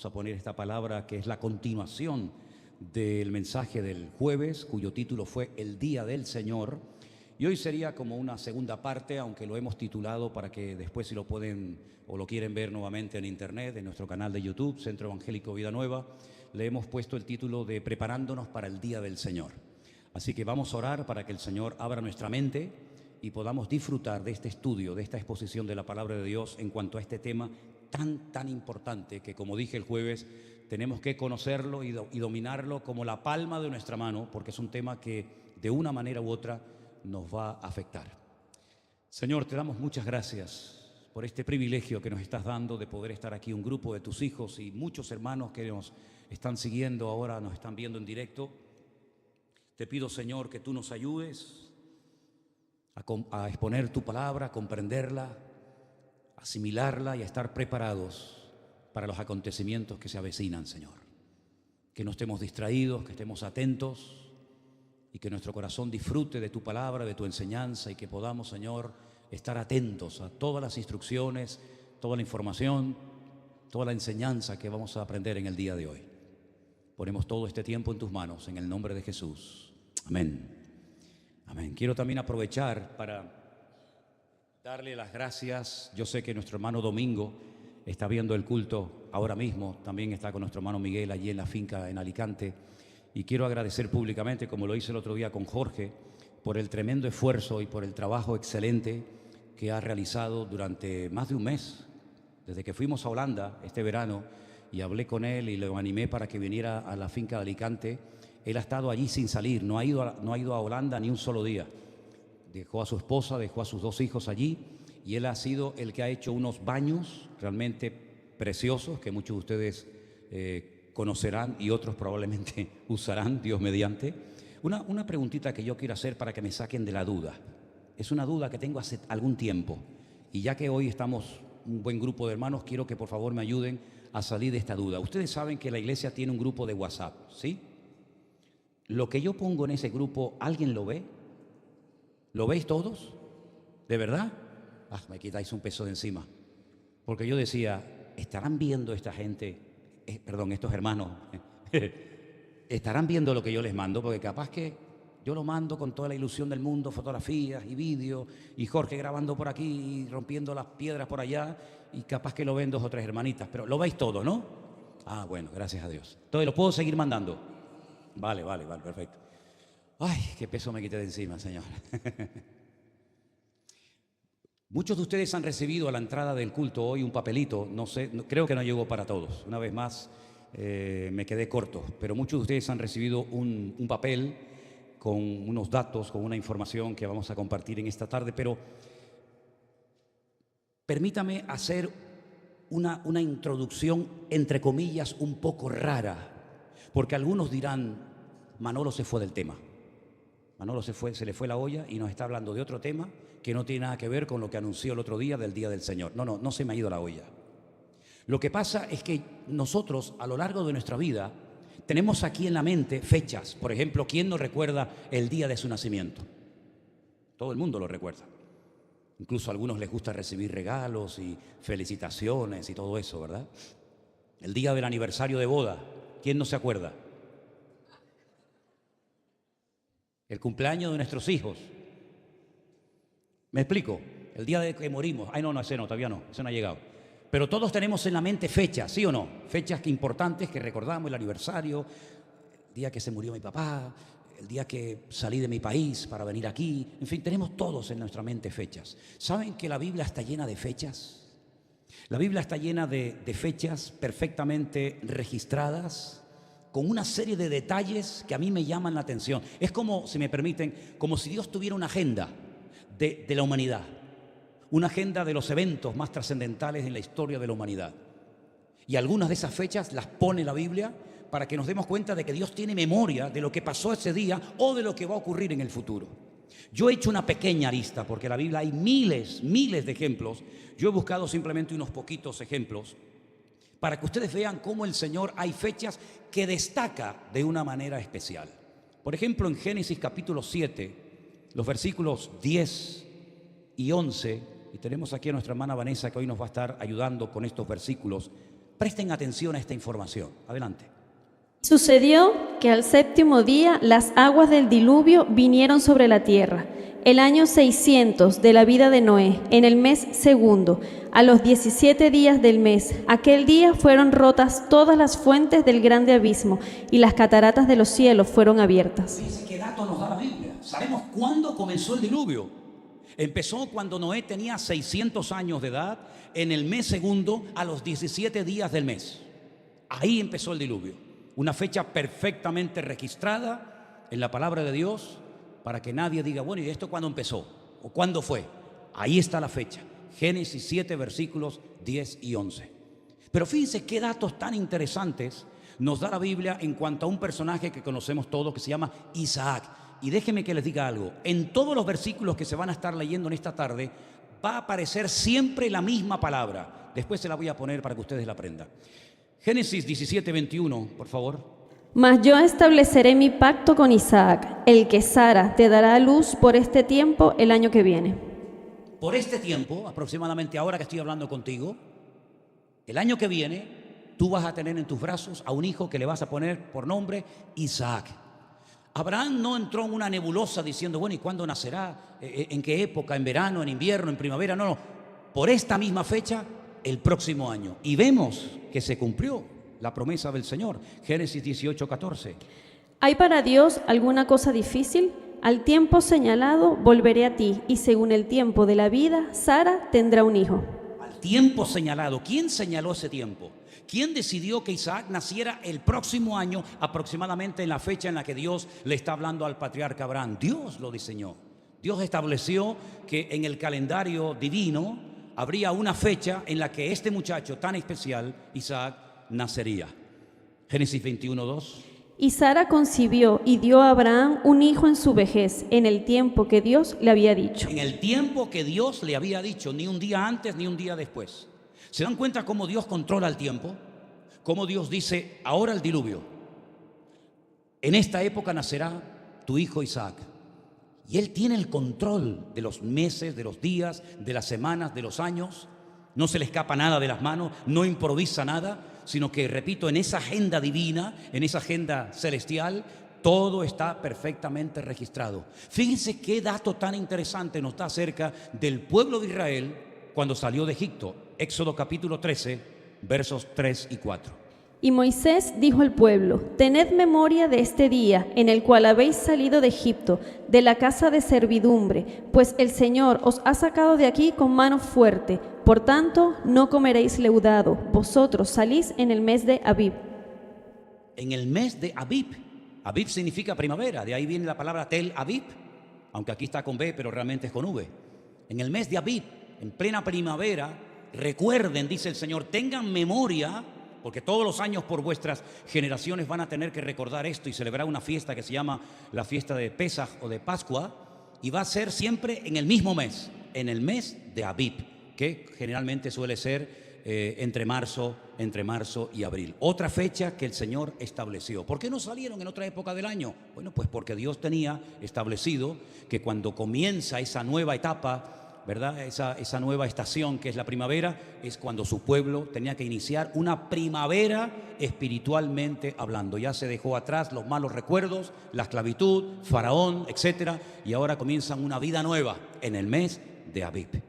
Vamos a poner esta palabra que es la continuación del mensaje del jueves, cuyo título fue El Día del Señor. Y hoy sería como una segunda parte, aunque lo hemos titulado para que después, si lo pueden o lo quieren ver nuevamente en internet, en nuestro canal de YouTube, Centro Evangélico Vida Nueva, le hemos puesto el título de Preparándonos para el Día del Señor. Así que vamos a orar para que el Señor abra nuestra mente y podamos disfrutar de este estudio, de esta exposición de la palabra de Dios en cuanto a este tema tan importante que, como dije el jueves, tenemos que conocerlo y dominarlo como la palma de nuestra mano, porque es un tema que de una manera u otra nos va a afectar. Señor, te damos muchas gracias por este privilegio que nos estás dando de poder estar aquí, un grupo de tus hijos y muchos hermanos que nos están siguiendo ahora, nos están viendo en directo. Te pido, Señor, que tú nos ayudes a exponer tu palabra, a comprenderla, asimilarla y a estar preparados para los acontecimientos que se avecinan, Señor. Que no estemos distraídos, que estemos atentos y que nuestro corazón disfrute de tu palabra, de tu enseñanza, y que podamos, Señor, estar atentos a todas las instrucciones, toda la información, toda la enseñanza que vamos a aprender en el día de hoy. Ponemos todo este tiempo en tus manos, en el nombre de Jesús. Amén. Amén. Quiero también aprovechar para darle las gracias. Yo sé que nuestro hermano Domingo está viendo el culto ahora mismo, también está con nuestro hermano Miguel allí en la finca en Alicante, y quiero agradecer públicamente, como lo hice el otro día con Jorge, por el tremendo esfuerzo y por el trabajo excelente que ha realizado durante más de un mes, desde que fuimos a Holanda este verano, y hablé con él y lo animé para que viniera a la finca de Alicante. Él ha estado allí sin salir, no ha ido a Holanda ni un solo día. Dejó a su esposa, dejó a sus dos hijos allí, y él ha sido el que ha hecho unos baños realmente preciosos que muchos de ustedes conocerán y otros probablemente usarán, Dios mediante. Una preguntita que yo quiero hacer para que me saquen de la duda. Es una duda que tengo hace algún tiempo, y ya que hoy estamos un buen grupo de hermanos, quiero que por favor me ayuden a salir de esta duda. Ustedes saben que la iglesia tiene un grupo de WhatsApp, ¿sí? Lo que yo pongo en ese grupo, ¿alguien lo ve? ¿Lo veis todos? ¿De verdad? Me quitáis un peso de encima. Porque yo decía, ¿estarán viendo esta gente, estos hermanos, estarán viendo lo que yo les mando? Porque capaz que yo lo mando con toda la ilusión del mundo, fotografías y vídeos, y Jorge grabando por aquí y rompiendo las piedras por allá, y capaz que lo ven 2 o 3 hermanitas, pero lo veis todo, ¿no? Bueno, gracias a Dios. Entonces, ¿lo puedo seguir mandando? Vale, perfecto. Ay, qué peso me quité de encima, Señor. Muchos de ustedes han recibido a la entrada del culto hoy un papelito, no sé, creo que no llegó para todos. Una vez más, me quedé corto, pero muchos de ustedes han recibido un papel con unos datos, con una información que vamos a compartir en esta tarde, pero permítame hacer una introducción, entre comillas, un poco rara, porque algunos dirán, Manolo se fue del tema. Manolo se le fue la olla y nos está hablando de otro tema que no tiene nada que ver con lo que anunció el otro día del Día del Señor. No se me ha ido la olla. Lo que pasa es que nosotros, a lo largo de nuestra vida, tenemos aquí en la mente fechas. Por ejemplo, ¿quién no recuerda el día de su nacimiento? Todo el mundo lo recuerda. Incluso a algunos les gusta recibir regalos y felicitaciones y todo eso, ¿verdad? El día del aniversario de boda, ¿quién no se acuerda? El cumpleaños de nuestros hijos. ¿Me explico? El día de que morimos. Ese no, todavía no, ese no ha llegado. Pero todos tenemos en la mente fechas, ¿sí o no? Fechas importantes que recordamos, el aniversario, el día que se murió mi papá, el día que salí de mi país para venir aquí. En fin, tenemos todos en nuestra mente fechas. ¿Saben que la Biblia está llena de fechas? La Biblia está llena de fechas perfectamente registradas, con una serie de detalles que a mí me llaman la atención. Es como, si me permiten, como si Dios tuviera una agenda de la humanidad, una agenda de los eventos más trascendentales en la historia de la humanidad. Y algunas de esas fechas las pone la Biblia para que nos demos cuenta de que Dios tiene memoria de lo que pasó ese día o de lo que va a ocurrir en el futuro. Yo he hecho una pequeña lista, porque en la Biblia hay miles de ejemplos. Yo he buscado simplemente unos poquitos ejemplos para que ustedes vean cómo el Señor hay fechas que destaca de una manera especial. Por ejemplo, en Génesis capítulo 7, los versículos 10 y 11, y tenemos aquí a nuestra hermana Vanessa que hoy nos va a estar ayudando con estos versículos Presten atención a esta información. Adelante. Sucedió que al séptimo día las aguas del diluvio vinieron sobre la tierra, el año 600 de la vida de Noé, en el mes segundo, a los 17 días del mes. Aquel día fueron rotas todas las fuentes del grande abismo, y las cataratas de los cielos fueron abiertas. Fíjense qué dato nos da la Biblia. Sabemos cuándo comenzó el diluvio. Empezó cuando Noé tenía 600 años de edad, en el mes segundo, a los 17 días del mes. Ahí empezó el diluvio. Una fecha perfectamente registrada en la palabra de Dios para que nadie diga, bueno, ¿y esto cuándo empezó? ¿O cuándo fue? Ahí está la fecha. Génesis 7, versículos 10 y 11. Pero fíjense qué datos tan interesantes nos da la Biblia en cuanto a un personaje que conocemos todos que se llama Isaac. Y déjenme que les diga algo. En todos los versículos que se van a estar leyendo en esta tarde va a aparecer siempre la misma palabra. Después se la voy a poner para que ustedes la aprendan. Génesis 17, 21, por favor. Mas yo estableceré mi pacto con Isaac, el que Sara te dará a luz por este tiempo el año que viene. Por este tiempo, aproximadamente ahora que estoy hablando contigo, el año que viene, tú vas a tener en tus brazos a un hijo que le vas a poner por nombre Isaac. Abraham no entró en una nebulosa diciendo, bueno, ¿y cuándo nacerá? ¿En qué época? ¿En verano? ¿En invierno? ¿En primavera? No, no. Por esta misma fecha, el próximo año. Y vemos que se cumplió la promesa del Señor. Génesis 18, 14. ¿Hay para Dios alguna cosa difícil? Al tiempo señalado volveré a ti, y según el tiempo de la vida, Sara tendrá un hijo. Al tiempo señalado. ¿Quién señaló ese tiempo? ¿Quién decidió que Isaac naciera el próximo año, aproximadamente en la fecha en la que Dios le está hablando al patriarca Abraham? Dios lo diseñó. Dios estableció que en el calendario divino habría una fecha en la que este muchacho tan especial, Isaac, nacería. Génesis 21, 2. Y Sara concibió y dio a Abraham un hijo en su vejez, en el tiempo que Dios le había dicho. En el tiempo que Dios le había dicho, ni un día antes ni un día después. ¿Se dan cuenta cómo Dios controla el tiempo? Cómo Dios dice, ahora el diluvio. En esta época nacerá tu hijo Isaac. Y Él tiene el control de los meses, de los días, de las semanas, de los años. No se le escapa nada de las manos, no improvisa nada, sino que, repito, en esa agenda divina, en esa agenda celestial, todo está perfectamente registrado. Fíjense qué dato tan interesante nos da acerca del pueblo de Israel cuando salió de Egipto. Éxodo capítulo 13, versos 3 y 4. Y Moisés dijo al pueblo: tened memoria de este día en el cual habéis salido de Egipto, de la casa de servidumbre, pues el Señor os ha sacado de aquí con mano fuerte. Por tanto, no comeréis leudado. Vosotros salís en el mes de Abib. En el mes de Abib. Abib significa primavera, de ahí viene la palabra Tel Abib, aunque aquí está con B, pero realmente es con V. En el mes de Abib, en plena primavera, recuerden, dice el Señor, tengan memoria, porque todos los años por vuestras generaciones van a tener que recordar esto y celebrar una fiesta que se llama la fiesta de Pesaj o de Pascua, y va a ser siempre en el mismo mes, en el mes de Abib, que generalmente suele ser entre marzo y abril. Otra fecha que el Señor estableció. ¿Por qué no salieron en otra época del año? Bueno, pues porque Dios tenía establecido que cuando comienza esa nueva etapa, ¿verdad? Esa nueva estación que es la primavera, es cuando su pueblo tenía que iniciar una primavera espiritualmente hablando. Ya se dejó atrás los malos recuerdos, la esclavitud, Faraón, etcétera, y ahora comienzan una vida nueva en el mes de Abib.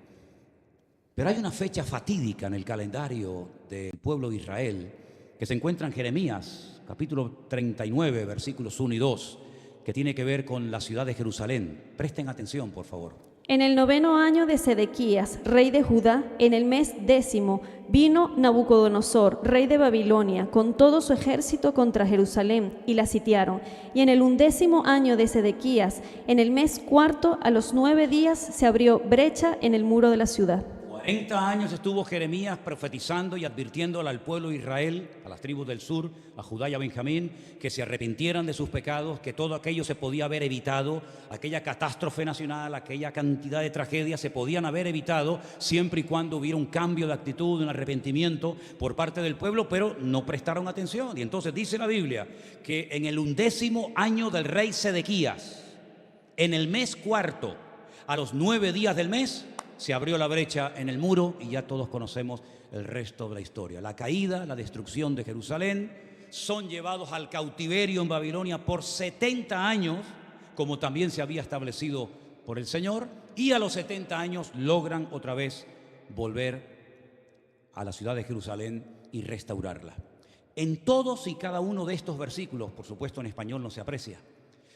Pero hay una fecha fatídica en el calendario del pueblo de Israel que se encuentra en Jeremías, capítulo 39, versículos 1 y 2, que tiene que ver con la ciudad de Jerusalén. Presten atención, por favor. En el 9º año de Sedequías, rey de Judá, en el mes 10º, vino Nabucodonosor, rey de Babilonia, con todo su ejército contra Jerusalén, y la sitiaron. Y en el 11º año de Sedequías, en el mes 4º, a los 9 días, se abrió brecha en el muro de la ciudad. 40 años estuvo Jeremías profetizando y advirtiéndole al pueblo de Israel, a las tribus del sur, a Judá y a Benjamín, que se arrepintieran de sus pecados, que todo aquello se podía haber evitado, aquella catástrofe nacional, aquella cantidad de tragedias se podían haber evitado siempre y cuando hubiera un cambio de actitud, un arrepentimiento por parte del pueblo, pero no prestaron atención. Y entonces dice la Biblia que en el 11º año del rey Sedequías, en el mes 4º, a los 9 días del mes, se abrió la brecha en el muro y ya todos conocemos el resto de la historia. La caída, la destrucción de Jerusalén, son llevados al cautiverio en Babilonia por 70 años, como también se había establecido por el Señor, y a los 70 años logran otra vez volver a la ciudad de Jerusalén y restaurarla. En todos y cada uno de estos versículos, por supuesto en español no se aprecia,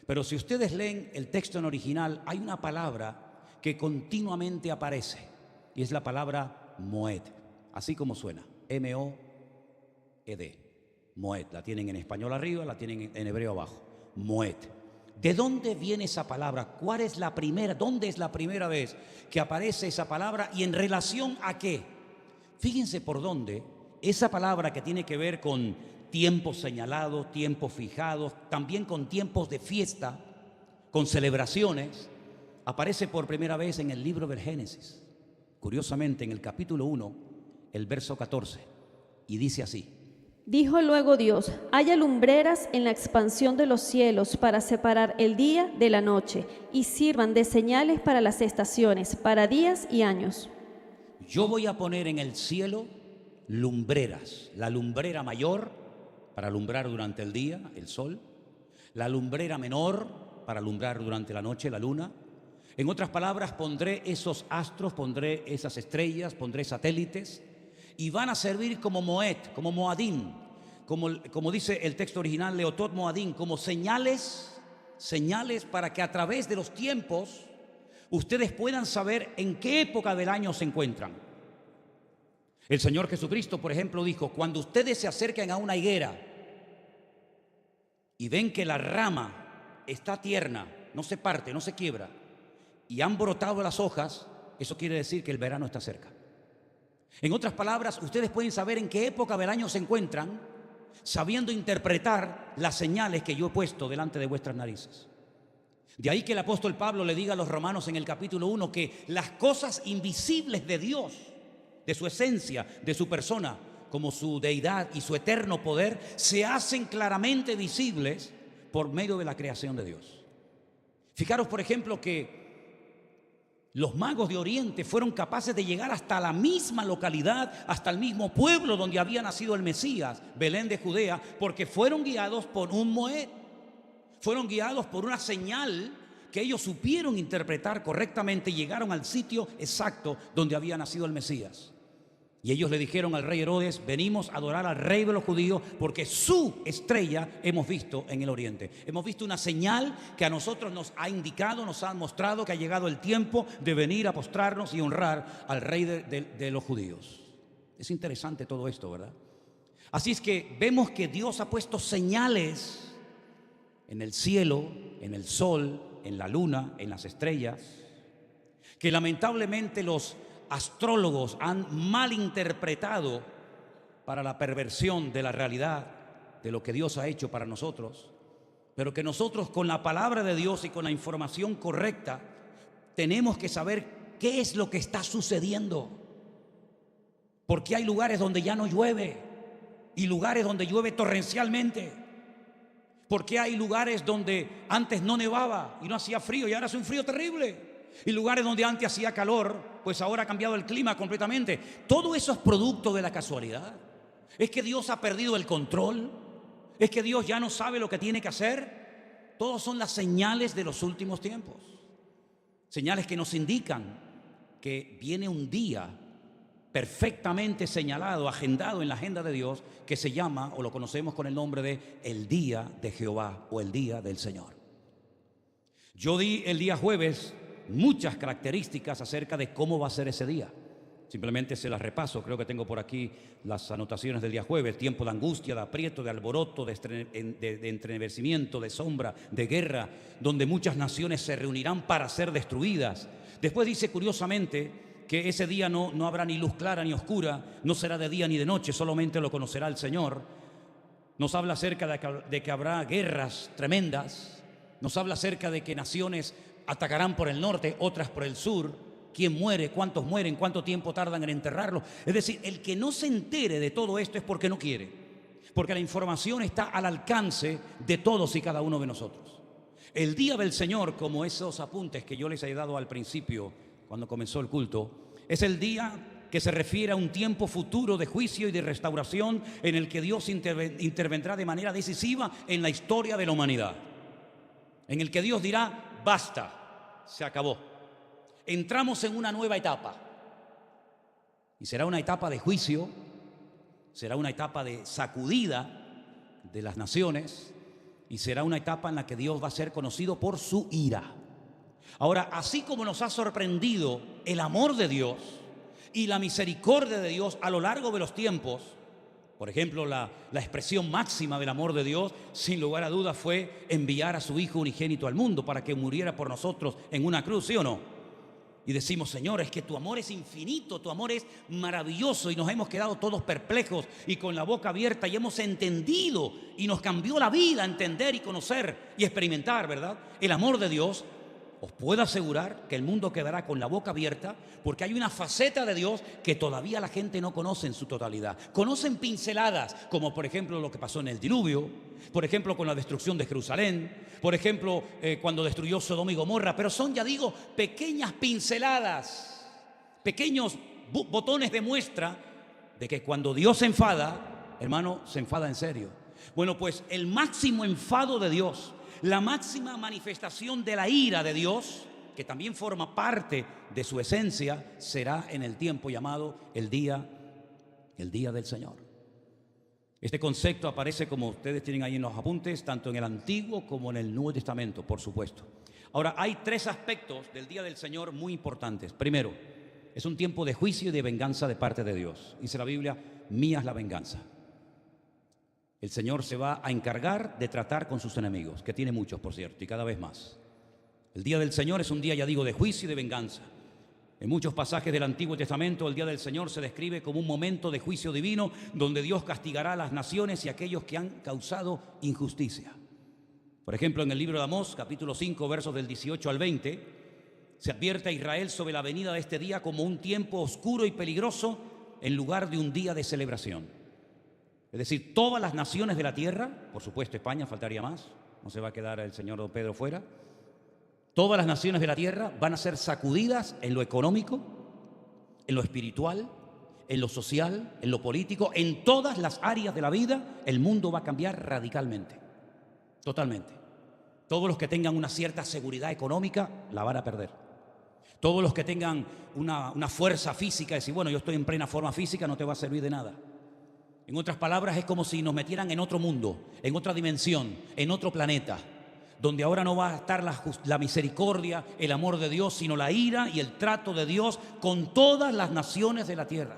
pero si ustedes leen el texto en original, hay una palabra que continuamente aparece, y es la palabra Moed, así como suena, M-O-E-D, Moed. La tienen en español arriba, la tienen en hebreo abajo, Moed. ¿De dónde viene esa palabra? ¿Cuál es la primera? ¿Dónde es la primera vez que aparece esa palabra y en relación a qué? Fíjense por dónde esa palabra que tiene que ver con tiempos señalados, tiempos fijados, también con tiempos de fiesta, con celebraciones, aparece por primera vez en el libro del Génesis. Curiosamente, en el capítulo 1, el verso 14, y dice así: Dijo luego Dios: haya lumbreras en la expansión de los cielos para separar el día de la noche, y sirvan de señales para las estaciones, para días y años. Yo voy a poner en el cielo lumbreras, la lumbrera mayor para alumbrar durante el día, el sol, la lumbrera menor para alumbrar durante la noche, la luna. En otras palabras, pondré esos astros, pondré esas estrellas, pondré satélites, y van a servir como Moed, como Moadim, como dice el texto original, Leotot Moadim, como señales para que a través de los tiempos ustedes puedan saber en qué época del año se encuentran. El Señor Jesucristo, por ejemplo, dijo: cuando ustedes se acerquen a una higuera y ven que la rama está tierna, no se parte, no se quiebra, y han brotado las hojas, eso quiere decir que el verano está cerca. En otras palabras, ustedes pueden saber en qué época del año se encuentran, sabiendo interpretar las señales que yo he puesto delante de vuestras narices. De ahí que el apóstol Pablo le diga a los romanos en el capítulo 1 que las cosas invisibles de Dios, de su esencia, de su persona, como su deidad y su eterno poder, se hacen claramente visibles por medio de la creación de Dios. Fijaros, por ejemplo, que los magos de Oriente fueron capaces de llegar hasta la misma localidad, hasta el mismo pueblo donde había nacido el Mesías, Belén de Judea, porque fueron guiados por un Moed, fueron guiados por una señal que ellos supieron interpretar correctamente y llegaron al sitio exacto donde había nacido el Mesías. Y ellos le dijeron al rey Herodes: venimos a adorar al rey de los judíos porque su estrella hemos visto en el oriente. Hemos visto una señal que a nosotros nos ha indicado, nos ha mostrado que ha llegado el tiempo de venir a postrarnos y honrar al rey de los judíos. Es interesante todo esto, ¿verdad? Así es que vemos que Dios ha puesto señales en el cielo, en el sol, en la luna, en las estrellas, que lamentablemente los astrólogos han malinterpretado para la perversión de la realidad de lo que Dios ha hecho para nosotros, pero que nosotros con la palabra de Dios y con la información correcta tenemos que saber qué es lo que está sucediendo, porque hay lugares donde ya no llueve y lugares donde llueve torrencialmente, porque hay lugares donde antes no nevaba y no hacía frío y ahora hace un frío terrible, y lugares donde antes hacía calor, pues ahora ha cambiado el clima completamente. Todo eso es producto de la casualidad. ¿Es que Dios ha perdido el control? ¿Es que Dios ya no sabe lo que tiene que hacer? Todos son las señales de los últimos tiempos. Señales que nos indican que viene un día perfectamente señalado, agendado en la agenda de Dios, que se llama, o lo conocemos con el nombre de el día de Jehová o el día del Señor. Yo di el día jueves muchas características acerca de cómo va a ser ese día. Simplemente se las repaso. Creo que tengo por aquí las anotaciones del día jueves: tiempo de angustia, de aprieto, de alboroto, de entremecimiento, de sombra, de guerra, donde muchas naciones se reunirán para ser destruidas. Después dice curiosamente que ese día no habrá ni luz clara ni oscura, no será de día ni de noche, solamente lo conocerá el Señor. Nos habla acerca de que habrá guerras tremendas, nos habla acerca de que naciones atacarán por el norte, otras por el sur. ¿Quién muere? ¿Cuántos mueren? ¿Cuánto tiempo tardan en enterrarlo? Es decir, el que no se entere de todo esto es porque no quiere, porque la información está al alcance de todos y cada uno de nosotros. El día del Señor, como esos apuntes que yo les he dado al principio cuando comenzó el culto. Es el día que se refiere a un tiempo futuro de juicio y de restauración en el que Dios intervendrá de manera decisiva en la historia de la humanidad. En el que Dios dirá, basta, se acabó. Entramos en una nueva etapa. Y será una etapa de juicio, será una etapa de sacudida de las naciones y será una etapa en la que Dios va a ser conocido por su ira. Ahora, así como nos ha sorprendido el amor de Dios y la misericordia de Dios a lo largo de los tiempos, por ejemplo, la expresión máxima del amor de Dios, sin lugar a dudas, fue enviar a su Hijo unigénito al mundo para que muriera por nosotros en una cruz, ¿sí o no? Y decimos, Señor, es que tu amor es infinito, tu amor es maravilloso, y nos hemos quedado todos perplejos y con la boca abierta y hemos entendido y nos cambió la vida entender y conocer y experimentar, ¿verdad? El amor de Dios. Os puedo asegurar que el mundo quedará con la boca abierta porque hay una faceta de Dios que todavía la gente no conoce en su totalidad. Conocen pinceladas, como por ejemplo lo que pasó en el diluvio, por ejemplo con la destrucción de Jerusalén, por ejemplo cuando destruyó Sodoma y Gomorra, pero son, ya digo, pequeñas pinceladas, pequeños botones de muestra de que cuando Dios se enfada, hermano, se enfada en serio. Bueno, pues el máximo enfado de Dios, la máxima manifestación de la ira de Dios, que también forma parte de su esencia, será en el tiempo llamado el día del Señor. Este concepto aparece, como ustedes tienen ahí en los apuntes, tanto en el Antiguo como en el Nuevo Testamento, por supuesto. Ahora, hay tres aspectos del día del Señor muy importantes. Primero, es un tiempo de juicio y de venganza de parte de Dios. Dice la Biblia, mía es la venganza. El Señor se va a encargar de tratar con sus enemigos, que tiene muchos, por cierto, y cada vez más. El día del Señor es un día, ya digo, de juicio y de venganza. En muchos pasajes del Antiguo Testamento, el día del Señor se describe como un momento de juicio divino donde Dios castigará a las naciones y a aquellos que han causado injusticia. Por ejemplo, en el libro de Amós, capítulo 5, versos del 18 al 20, se advierte a Israel sobre la venida de este día como un tiempo oscuro y peligroso en lugar de un día de celebración. Es decir, todas las naciones de la tierra, por supuesto España, faltaría más, no se va a quedar el señor don Pedro fuera, todas las naciones de la tierra van a ser sacudidas en lo económico, en lo espiritual, en lo social, en lo político, en todas las áreas de la vida. El mundo va a cambiar radicalmente, totalmente. Todos los que tengan una cierta seguridad económica la van a perder. Todos los que tengan una fuerza física, decir, bueno, yo estoy en plena forma física, no te va a servir de nada. En otras palabras, es como si nos metieran en otro mundo, en otra dimensión, en otro planeta, donde ahora no va a estar la misericordia, el amor de Dios, sino la ira y el trato de Dios con todas las naciones de la tierra.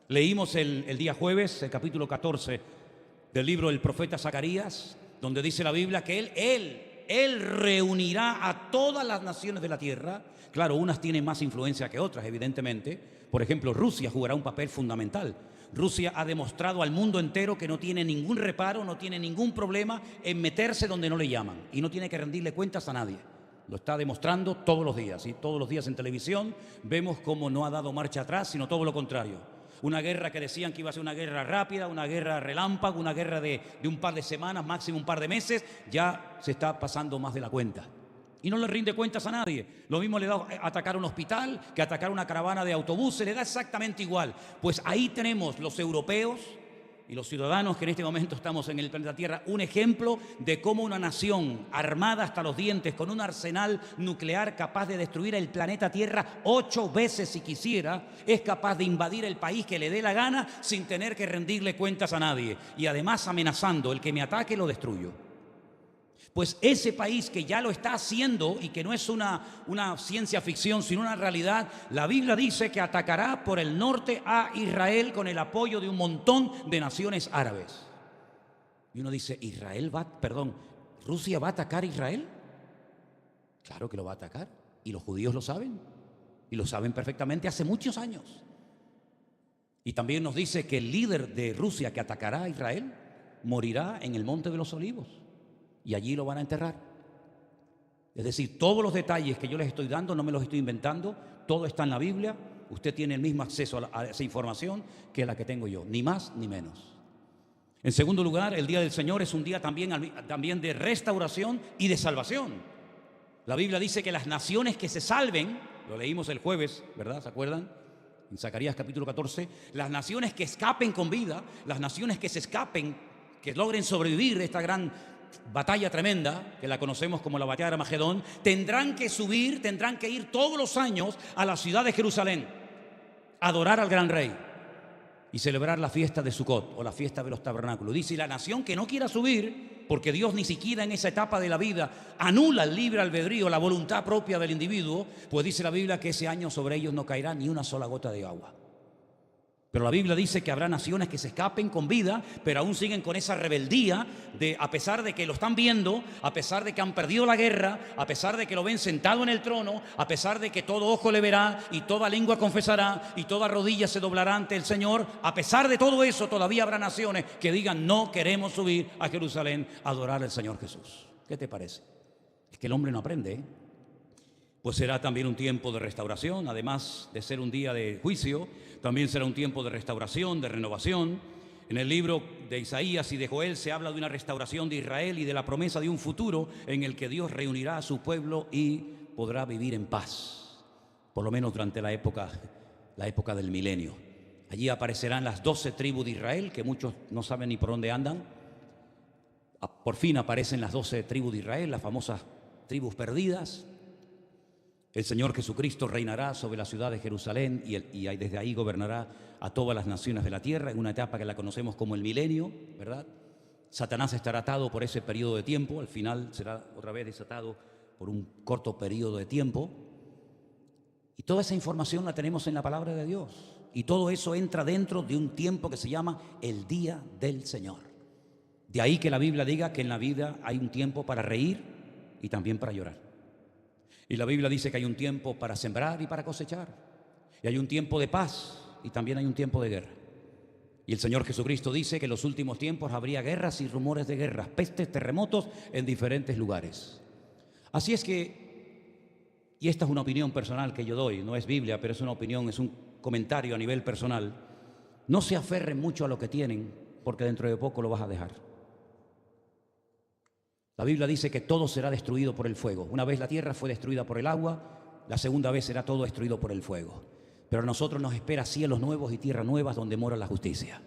Leímos el día jueves, el capítulo 14 del libro del profeta Zacarías, donde dice la Biblia que Él reunirá a todas las naciones de la tierra. Claro, unas tienen más influencia que otras, evidentemente. Por ejemplo, Rusia jugará un papel fundamental. Rusia ha demostrado al mundo entero que no tiene ningún reparo, no tiene ningún problema en meterse donde no le llaman y no tiene que rendirle cuentas a nadie. Lo está demostrando todos los días, y todos los días en televisión vemos cómo no ha dado marcha atrás, sino todo lo contrario. Una guerra que decían que iba a ser una guerra rápida, una guerra relámpago, una guerra de un par de semanas, máximo un par de meses, ya se está pasando más de la cuenta. Y no le rinde cuentas a nadie. Lo mismo le da atacar un hospital que atacar una caravana de autobuses, le da exactamente igual. Pues ahí tenemos los europeos y los ciudadanos que en este momento estamos en el planeta Tierra, un ejemplo de cómo una nación armada hasta los dientes, con un arsenal nuclear capaz de destruir el planeta Tierra 8 veces si quisiera, es capaz de invadir el país que le dé la gana sin tener que rendirle cuentas a nadie. Y además amenazando, el que me ataque lo destruyo. Pues ese país que ya lo está haciendo y que no es una ciencia ficción, sino una realidad, la Biblia dice que atacará por el norte a Israel con el apoyo de un montón de naciones árabes. Y uno dice, ¿Rusia va a atacar a Israel? Claro que lo va a atacar. Y los judíos lo saben. Y lo saben perfectamente hace muchos años. Y también nos dice que el líder de Rusia que atacará a Israel morirá en el Monte de los Olivos. Y allí lo van a enterrar. Es decir, todos los detalles que yo les estoy dando no me los estoy inventando, todo está en la Biblia. Usted tiene el mismo acceso a esa información que la que tengo yo, ni más ni menos. En segundo lugar, el día del Señor es un día también de restauración y de salvación. La Biblia dice que las naciones que se salven lo leímos el jueves, ¿verdad? ¿Se acuerdan? En Zacarías capítulo 14, las naciones que escapen con vida, las naciones que se escapen, que logren sobrevivir esta gran batalla tremenda, que la conocemos como la batalla de Armagedón, tendrán que subir, tendrán que ir todos los años a la ciudad de Jerusalén, a adorar al gran rey y celebrar la fiesta de Sucot o la fiesta de los tabernáculos. Dice, y la nación que no quiera subir, porque Dios ni siquiera en esa etapa de la vida anula el libre albedrío, la voluntad propia del individuo, pues dice la Biblia que ese año sobre ellos no caerá ni una sola gota de agua. Pero la Biblia dice que habrá naciones que se escapen con vida, pero aún siguen con esa rebeldía de, a pesar de que lo están viendo, a pesar de que han perdido la guerra, a pesar de que lo ven sentado en el trono, a pesar de que todo ojo le verá y toda lengua confesará y toda rodilla se doblará ante el Señor, a pesar de todo eso todavía habrá naciones que digan no queremos subir a Jerusalén a adorar al Señor Jesús. ¿Qué te parece? Es que el hombre no aprende, ¿eh? Pues será también un tiempo de restauración, además de ser un día de juicio, también será un tiempo de restauración, de renovación. En el libro de Isaías y de Joel se habla de una restauración de Israel y de la promesa de un futuro en el que Dios reunirá a su pueblo y podrá vivir en paz, por lo menos durante la época del milenio. Allí aparecerán las 12 tribus de Israel, que muchos no saben ni por dónde andan. Por fin aparecen las 12 tribus de Israel, las famosas tribus perdidas. El Señor Jesucristo reinará sobre la ciudad de Jerusalén y desde ahí gobernará a todas las naciones de la tierra en una etapa que la conocemos como el milenio, ¿verdad? Satanás estará atado por ese periodo de tiempo, al final será otra vez desatado por un corto periodo de tiempo. Y toda esa información la tenemos en la palabra de Dios. Y todo eso entra dentro de un tiempo que se llama el día del Señor. De ahí que la Biblia diga que en la vida hay un tiempo para reír y también para llorar. Y la Biblia dice que hay un tiempo para sembrar y para cosechar. Y hay un tiempo de paz y también hay un tiempo de guerra. Y el Señor Jesucristo dice que en los últimos tiempos habría guerras y rumores de guerras, pestes, terremotos en diferentes lugares. Así es que, y esta es una opinión personal que yo doy, no es Biblia, pero es una opinión, es un comentario a nivel personal, no se aferren mucho a lo que tienen, porque dentro de poco lo vas a dejar. La Biblia dice que todo será destruido por el fuego. Una vez la tierra fue destruida por el agua, la segunda vez será todo destruido por el fuego. Pero a nosotros nos espera cielos nuevos y tierras nuevas donde mora la justicia.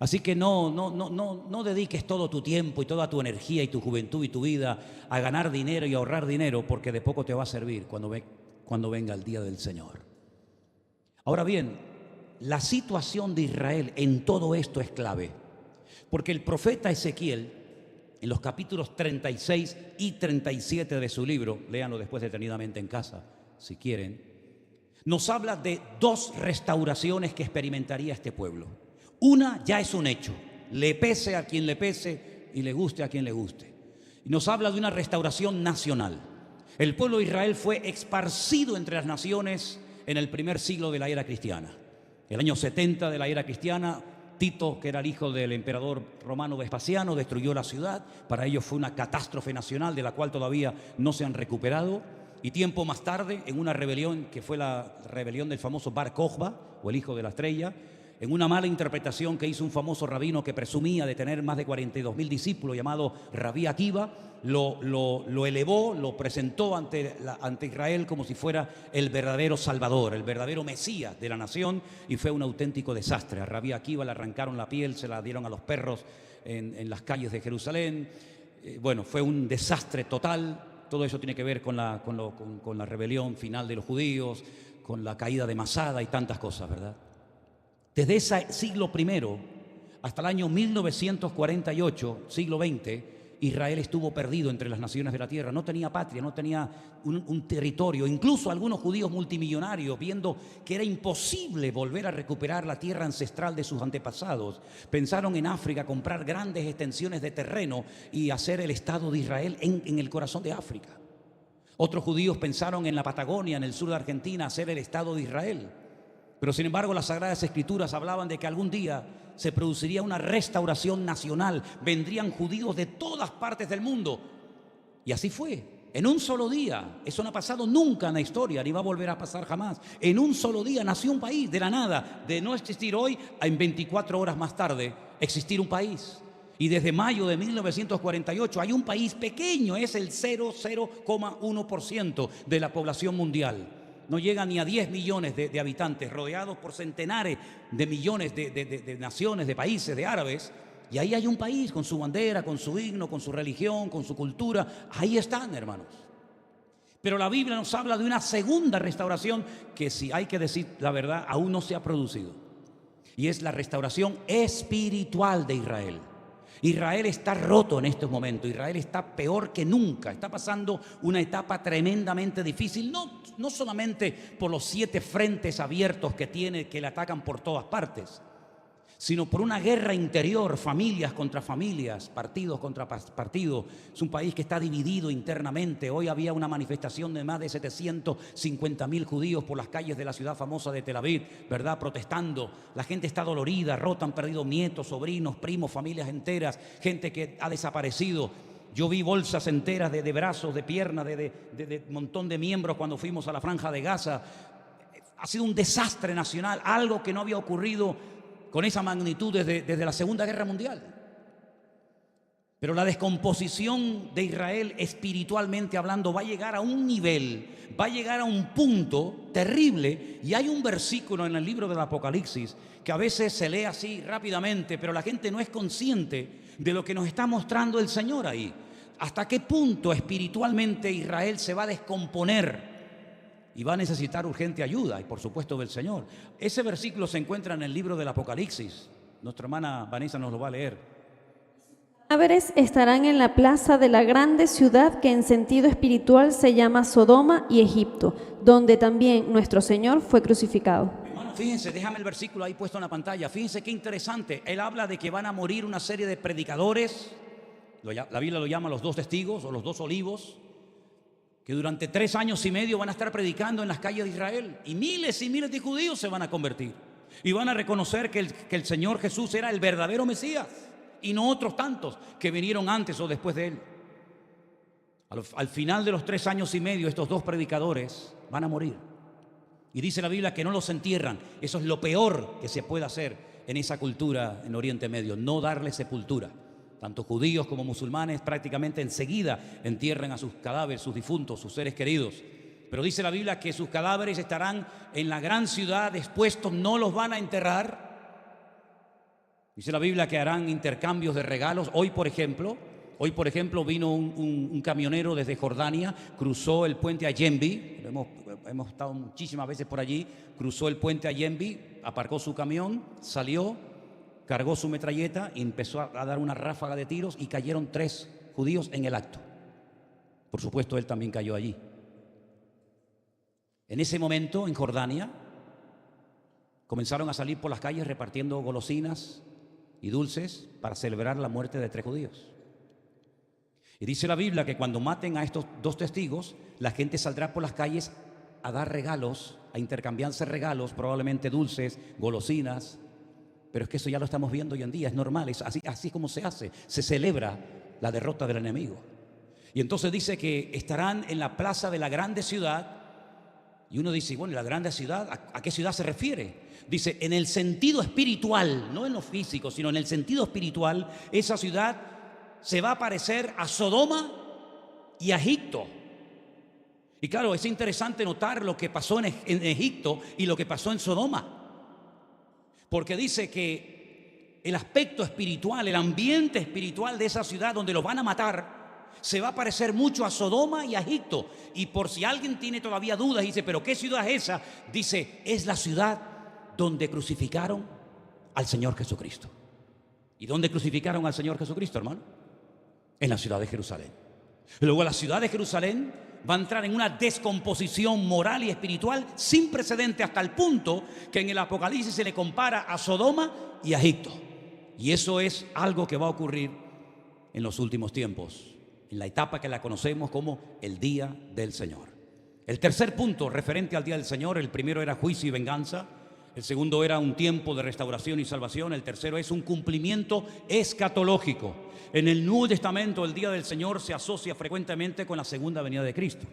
Así que no dediques todo tu tiempo y toda tu energía y tu juventud y tu vida a ganar dinero y a ahorrar dinero, porque de poco te va a servir cuando venga el día del Señor. Ahora bien, la situación de Israel en todo esto es clave, porque el profeta Ezequiel, en los capítulos 36 y 37 de su libro, léanlo después detenidamente en casa, si quieren, nos habla de dos restauraciones que experimentaría este pueblo. Una ya es un hecho, le pese a quien le pese y le guste a quien le guste. Y nos habla de una restauración nacional. El pueblo de Israel fue esparcido entre las naciones en el primer siglo de la era cristiana. El año 70 de la era cristiana, Tito, que era el hijo del emperador romano Vespasiano, destruyó la ciudad. Para ellos fue una catástrofe nacional de la cual todavía no se han recuperado. Y tiempo más tarde, en una rebelión que fue la rebelión del famoso Bar Kokhba, o el hijo de la estrella, en una mala interpretación que hizo un famoso rabino que presumía de tener más de 42.000 discípulos, llamado Rabí Akiva, lo elevó, lo presentó ante Israel como si fuera el verdadero Salvador, el verdadero Mesías de la nación, y fue un auténtico desastre. A Rabí Akiva le arrancaron la piel, se la dieron a los perros en las calles de Jerusalén. Bueno, fue un desastre total. Todo eso tiene que ver con la rebelión final de los judíos, con la caída de Masada y tantas cosas, ¿verdad? Desde ese siglo I hasta el año 1948, siglo XX, Israel estuvo perdido entre las naciones de la tierra. No tenía patria, no tenía un territorio. Incluso algunos judíos multimillonarios, viendo que era imposible volver a recuperar la tierra ancestral de sus antepasados, pensaron en África comprar grandes extensiones de terreno y hacer el Estado de Israel en el corazón de África. Otros judíos pensaron en la Patagonia, en el sur de Argentina, hacer el Estado de Israel. Pero sin embargo las Sagradas Escrituras hablaban de que algún día se produciría una restauración nacional, vendrían judíos de todas partes del mundo. Y así fue, en un solo día. Eso no ha pasado nunca en la historia, ni va a volver a pasar jamás. En un solo día nació un país, de la nada, de no existir hoy, en 24 horas más tarde, existir un país. Y desde mayo de 1948 hay un país pequeño, es el 0,1% de la población mundial. no llega ni a 10 millones de habitantes, rodeados por centenares de millones de naciones, de países, de árabes. Y ahí hay un país con su bandera, con su himno, con su religión, con su cultura. Ahí están, hermanos. Pero la Biblia nos habla de una segunda restauración que, si hay que decir la verdad, aún no se ha producido. Y es la restauración espiritual de Israel. Israel está roto en estos momentos. Israel está peor que nunca. Está pasando una etapa tremendamente difícil. No solamente por los 7 frentes abiertos que tiene, que le atacan por todas partes, sino por una guerra interior, familias contra familias, partidos contra partidos. Es un país que está dividido internamente. Hoy había una manifestación de más de 750.000 judíos por las calles de la ciudad famosa de Tel Aviv, ¿verdad? Protestando. La gente está dolorida, rota, han perdido nietos, sobrinos, primos, familias enteras, gente que ha desaparecido. Yo vi bolsas enteras de brazos, de piernas, de montón de miembros cuando fuimos a la Franja de Gaza. Ha sido un desastre nacional, algo que no había ocurrido con esa magnitud desde la Segunda Guerra Mundial. Pero la descomposición de Israel, espiritualmente hablando, va a llegar a un nivel, va a llegar a un punto terrible. Y hay un versículo en el libro del Apocalipsis que a veces se lee así rápidamente, pero la gente no es consciente de lo que nos está mostrando el Señor ahí. ¿Hasta qué punto espiritualmente Israel se va a descomponer? Y va a necesitar urgente ayuda, y por supuesto del Señor. Ese versículo se encuentra en el libro del Apocalipsis. Nuestra hermana Vanessa nos lo va a leer. Cadáveres estarán en la plaza de la grande ciudad que en sentido espiritual se llama Sodoma y Egipto, donde también nuestro Señor fue crucificado. Hermano, fíjense, déjame el versículo ahí puesto en la pantalla. Fíjense qué interesante. Él habla de que van a morir una serie de predicadores. La Biblia lo llama los 2 testigos o los 2 olivos, que durante 3 años y medio van a estar predicando en las calles de Israel, y miles de judíos se van a convertir y van a reconocer que el Señor Jesús era el verdadero Mesías y no otros tantos que vinieron antes o después de él. Al final de los 3 años y medio, estos 2 predicadores van a morir, y dice la Biblia que no los entierran. Eso es lo peor que se puede hacer en esa cultura en Oriente Medio, no darle sepultura. Tanto judíos como musulmanes prácticamente enseguida entierran a sus cadáveres, sus difuntos, sus seres queridos. Pero dice la Biblia que sus cadáveres estarán en la gran ciudad expuestos, no los van a enterrar. Dice la Biblia que harán intercambios de regalos. Hoy, por ejemplo, vino un camionero desde Jordania, cruzó el puente Ayembi. Hemos estado muchísimas veces por allí. Cruzó el puente Ayembi, aparcó su camión, salió, cargó su metralleta y empezó a dar una ráfaga de tiros, y cayeron 3 judíos en el acto. Por supuesto, él también cayó allí. En ese momento, en Jordania, comenzaron a salir por las calles repartiendo golosinas y dulces para celebrar la muerte de 3 judíos. Y dice la Biblia que cuando maten a estos 2 testigos, la gente saldrá por las calles a dar regalos, a intercambiarse regalos, probablemente dulces, golosinas. Pero es que eso ya lo estamos viendo hoy en día, es normal, es así como se hace, se celebra la derrota del enemigo. Y entonces dice que estarán en la plaza de la grande ciudad, y uno dice, bueno, ¿la grande ciudad? ¿A qué ciudad se refiere? Dice, en el sentido espiritual, no en lo físico, sino en el sentido espiritual, esa ciudad se va a parecer a Sodoma y a Egipto. Y claro, es interesante notar lo que pasó en Egipto y lo que pasó en Sodoma. Porque dice que el aspecto espiritual, el ambiente espiritual de esa ciudad donde los van a matar, se va a parecer mucho a Sodoma y a Egipto. Y por si alguien tiene todavía dudas y dice, ¿pero qué ciudad es esa? Dice, es la ciudad donde crucificaron al Señor Jesucristo. ¿Y dónde crucificaron al Señor Jesucristo, hermano? En la ciudad de Jerusalén. Luego la ciudad de Jerusalén va a entrar en una descomposición moral y espiritual sin precedente, hasta el punto que en el Apocalipsis se le compara a Sodoma y a Egipto. Y eso es algo que va a ocurrir en los últimos tiempos, en la etapa que la conocemos como el Día del Señor. El tercer punto referente al Día del Señor, el primero era juicio y venganza, el segundo era un tiempo de restauración y salvación, el tercero es un cumplimiento escatológico. En el Nuevo Testamento el Día del Señor se asocia frecuentemente con la segunda venida de Cristo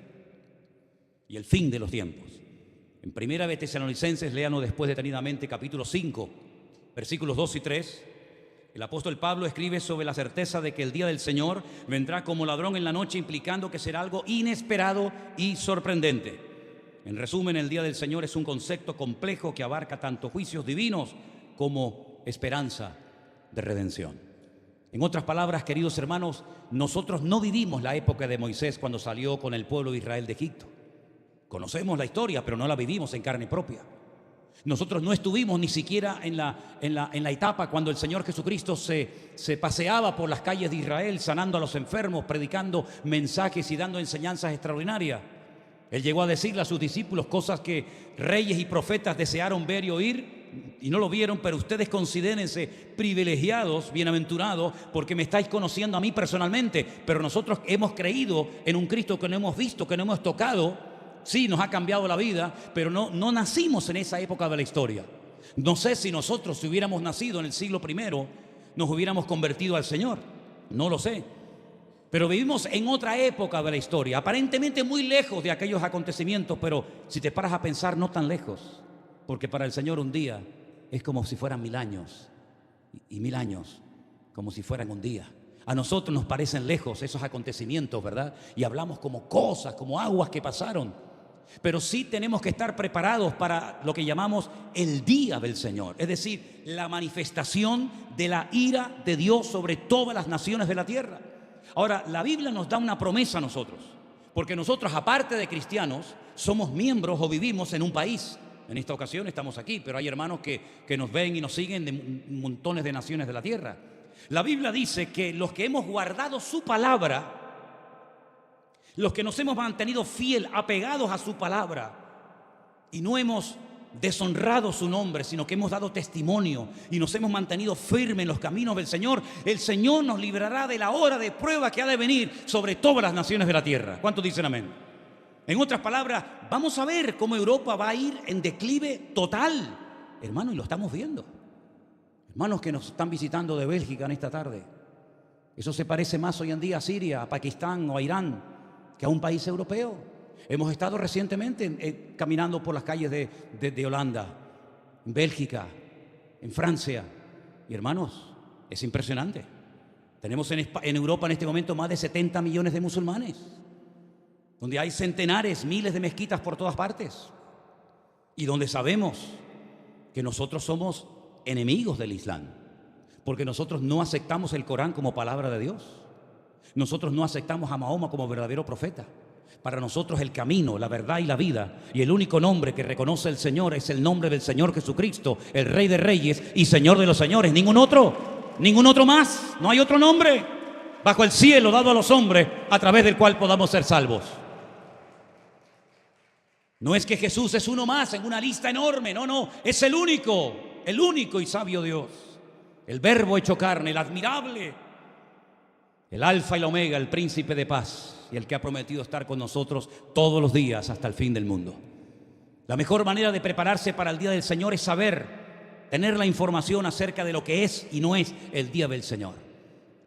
y el fin de los tiempos. En Primera de Tesalonicenses, léanos después detenidamente, capítulo 5, versículos 2 y 3. El apóstol Pablo escribe sobre la certeza de que el día del Señor vendrá como ladrón en la noche, implicando que será algo inesperado y sorprendente. En resumen, el día del Señor es un concepto complejo que abarca tanto juicios divinos como esperanza de redención. En otras palabras, queridos hermanos, nosotros no vivimos la época de Moisés cuando salió con el pueblo de Israel de Egipto. Conocemos la historia, pero no la vivimos en carne propia. Nosotros no estuvimos ni siquiera en la etapa cuando el Señor Jesucristo se paseaba por las calles de Israel, sanando a los enfermos, predicando mensajes y dando enseñanzas extraordinarias. Él llegó a decirle a sus discípulos cosas que reyes y profetas desearon ver y oír y no lo vieron, pero ustedes considérense privilegiados, bienaventurados, porque me estáis conociendo a mí personalmente, pero nosotros hemos creído en un Cristo que no hemos visto, que no hemos tocado. Sí, nos ha cambiado la vida, pero no nacimos en esa época de la historia. No sé si nosotros, si hubiéramos nacido en el siglo I, nos hubiéramos convertido al Señor. No lo sé. Pero vivimos en otra época de la historia, aparentemente muy lejos de aquellos acontecimientos, pero si te paras a pensar, no tan lejos, porque para el Señor un día es como si fueran 1000 años, y 1000 años como si fueran un día. A nosotros nos parecen lejos esos acontecimientos, ¿verdad? Y hablamos como cosas, como aguas que pasaron. Pero sí tenemos que estar preparados para lo que llamamos el día del Señor, es decir, la manifestación de la ira de Dios sobre todas las naciones de la tierra. Ahora, la Biblia nos da una promesa a nosotros, porque nosotros, aparte de cristianos, somos miembros o vivimos en un país. En esta ocasión estamos aquí, pero hay hermanos que nos ven y nos siguen de montones de naciones de la tierra. La Biblia dice que los que hemos guardado su palabra, los que nos hemos mantenido fiel, apegados a su palabra y no hemos deshonrado su nombre, sino que hemos dado testimonio y nos hemos mantenido firmes en los caminos del Señor, el Señor nos librará de la hora de prueba que ha de venir sobre todas las naciones de la tierra. ¿Cuántos dicen amén? En otras palabras, vamos a ver cómo Europa va a ir en declive total, hermano, y lo estamos viendo. Hermanos que nos están visitando de Bélgica en esta tarde, eso se parece más hoy en día a Siria, a Pakistán o a Irán que a un país europeo. Hemos estado recientemente caminando por las calles de Holanda, en Bélgica, en Francia. Y hermanos, es impresionante. Tenemos en Europa en este momento más de 70 millones de musulmanes, donde hay centenares, miles de mezquitas por todas partes. Y donde sabemos que nosotros somos enemigos del Islam, porque nosotros no aceptamos el Corán como palabra de Dios. Nosotros no aceptamos a Mahoma como verdadero profeta. Para nosotros el camino, la verdad y la vida, y el único nombre que reconoce el Señor es el nombre del Señor Jesucristo, el Rey de Reyes y Señor de los Señores. Ningún otro más. No hay otro nombre bajo el cielo dado a los hombres a través del cual podamos ser salvos. No es que Jesús es uno más en una lista enorme, no, es el único y sabio Dios, el Verbo hecho carne, el admirable, el Alfa y la Omega, el Príncipe de paz, y el que ha prometido estar con nosotros todos los días hasta el fin del mundo. La mejor manera de prepararse para el día del Señor es saber, tener la información acerca de lo que es y no es el día del Señor.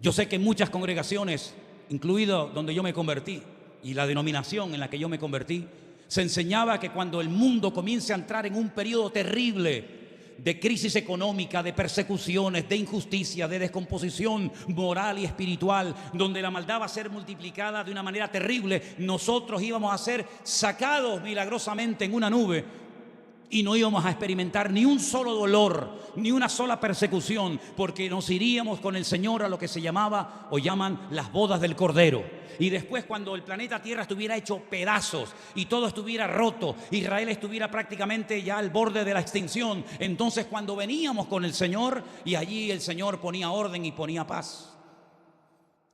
Yo sé que en muchas congregaciones, incluido donde yo me convertí y la denominación en la que yo me convertí, se enseñaba que cuando el mundo comience a entrar en un periodo terrible de crisis económica, de persecuciones, de injusticia, de descomposición moral y espiritual, donde la maldad va a ser multiplicada de una manera terrible, nosotros íbamos a ser sacados milagrosamente en una nube y no íbamos a experimentar ni un solo dolor, ni una sola persecución, porque nos iríamos con el Señor a lo que se llamaba o llaman las bodas del Cordero. Y después, cuando el planeta Tierra estuviera hecho pedazos y todo estuviera roto, Israel estuviera prácticamente ya al borde de la extinción, entonces cuando veníamos con el Señor, y allí el Señor ponía orden y ponía paz.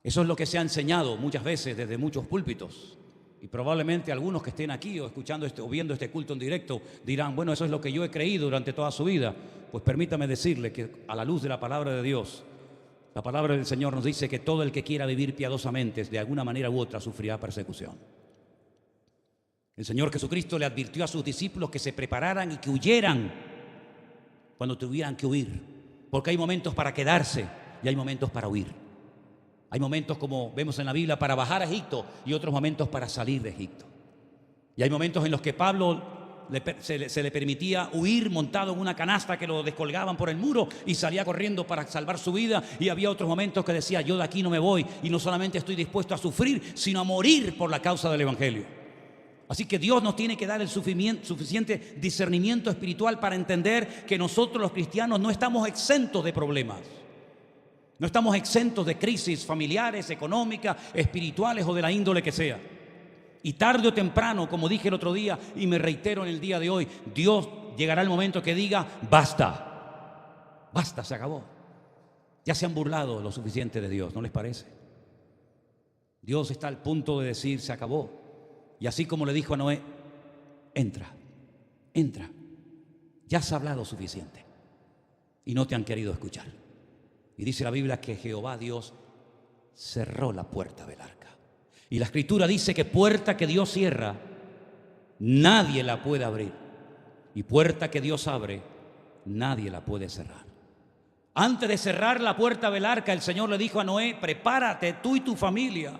Eso es lo que se ha enseñado muchas veces desde muchos púlpitos. Y probablemente algunos que estén aquí o escuchando o viendo este culto en directo dirán, bueno, eso es lo que yo he creído durante toda su vida. Pues permítame decirle que a la luz de la palabra de Dios, la palabra del Señor nos dice que todo el que quiera vivir piadosamente de alguna manera u otra sufrirá persecución. El Señor Jesucristo le advirtió a sus discípulos que se prepararan y que huyeran cuando tuvieran que huir, porque hay momentos para quedarse y hay momentos para huir. Hay momentos, como vemos en la Biblia, para bajar a Egipto y otros momentos para salir de Egipto. Y hay momentos en los que Pablo se le permitía huir montado en una canasta que lo descolgaban por el muro y salía corriendo para salvar su vida. Y había otros momentos que decía, yo de aquí no me voy y no solamente estoy dispuesto a sufrir, sino a morir por la causa del Evangelio. Así que Dios nos tiene que dar el suficiente discernimiento espiritual para entender que nosotros los cristianos no estamos exentos de problemas. No estamos exentos de crisis familiares, económicas, espirituales o de la índole que sea. Y tarde o temprano, como dije el otro día y me reitero en el día de hoy, Dios llegará el momento que diga, basta, basta, se acabó. Ya se han burlado lo suficiente de Dios, ¿no les parece? Dios está al punto de decir, se acabó. Y así como le dijo a Noé, entra, entra, ya has hablado suficiente. Y no te han querido escuchar. Y dice la Biblia que Jehová Dios cerró la puerta del arca. Y la Escritura dice que puerta que Dios cierra, nadie la puede abrir. Y puerta que Dios abre, nadie la puede cerrar. Antes de cerrar la puerta del arca, el Señor le dijo a Noé, prepárate tú y tu familia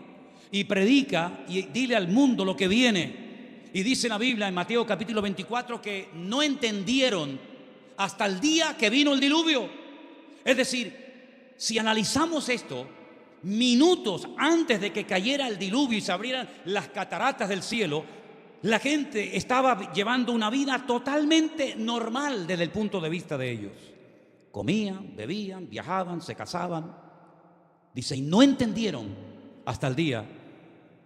y predica y dile al mundo lo que viene. Y dice la Biblia en Mateo capítulo 24 que no entendieron hasta el día que vino el diluvio. Es decir, si analizamos esto, minutos antes de que cayera el diluvio y se abrieran las cataratas del cielo, la gente estaba llevando una vida totalmente normal desde el punto de vista de ellos. Comían, bebían, viajaban, se casaban. Dice, y no entendieron hasta el día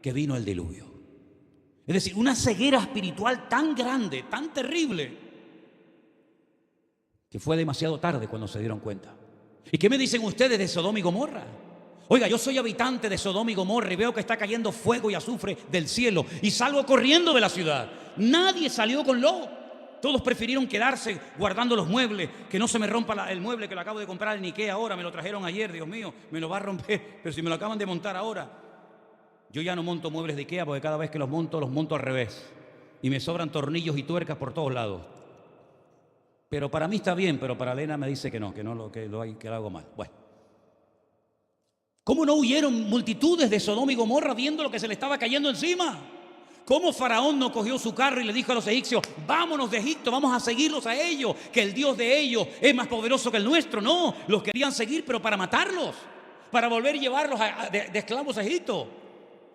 que vino el diluvio. Es decir, una ceguera espiritual tan grande, tan terrible, que fue demasiado tarde cuando se dieron cuenta. ¿Y qué me dicen ustedes de Sodoma y Gomorra? Oiga, yo soy habitante de Sodoma y Gomorra y veo que está cayendo fuego y azufre del cielo y salgo corriendo de la ciudad. Nadie salió con Lot. Todos prefirieron quedarse guardando los muebles, que no se me rompa el mueble que lo acabo de comprar en Ikea ahora, me lo trajeron ayer, Dios mío, me lo va a romper, pero si me lo acaban de montar ahora. Yo ya no monto muebles de Ikea porque cada vez que los monto al revés. Y me sobran tornillos y tuercas por todos lados. Pero para mí está bien, pero para Elena me dice que lo hago mal. Bueno. ¿Cómo no huyeron multitudes de Sodoma y Gomorra viendo lo que se le estaba cayendo encima? ¿Cómo Faraón no cogió su carro y le dijo a los egipcios, vámonos de Egipto, vamos a seguirlos a ellos, que el Dios de ellos es más poderoso que el nuestro? No, los querían seguir, pero para matarlos, para volver a llevarlos de esclavos a Egipto.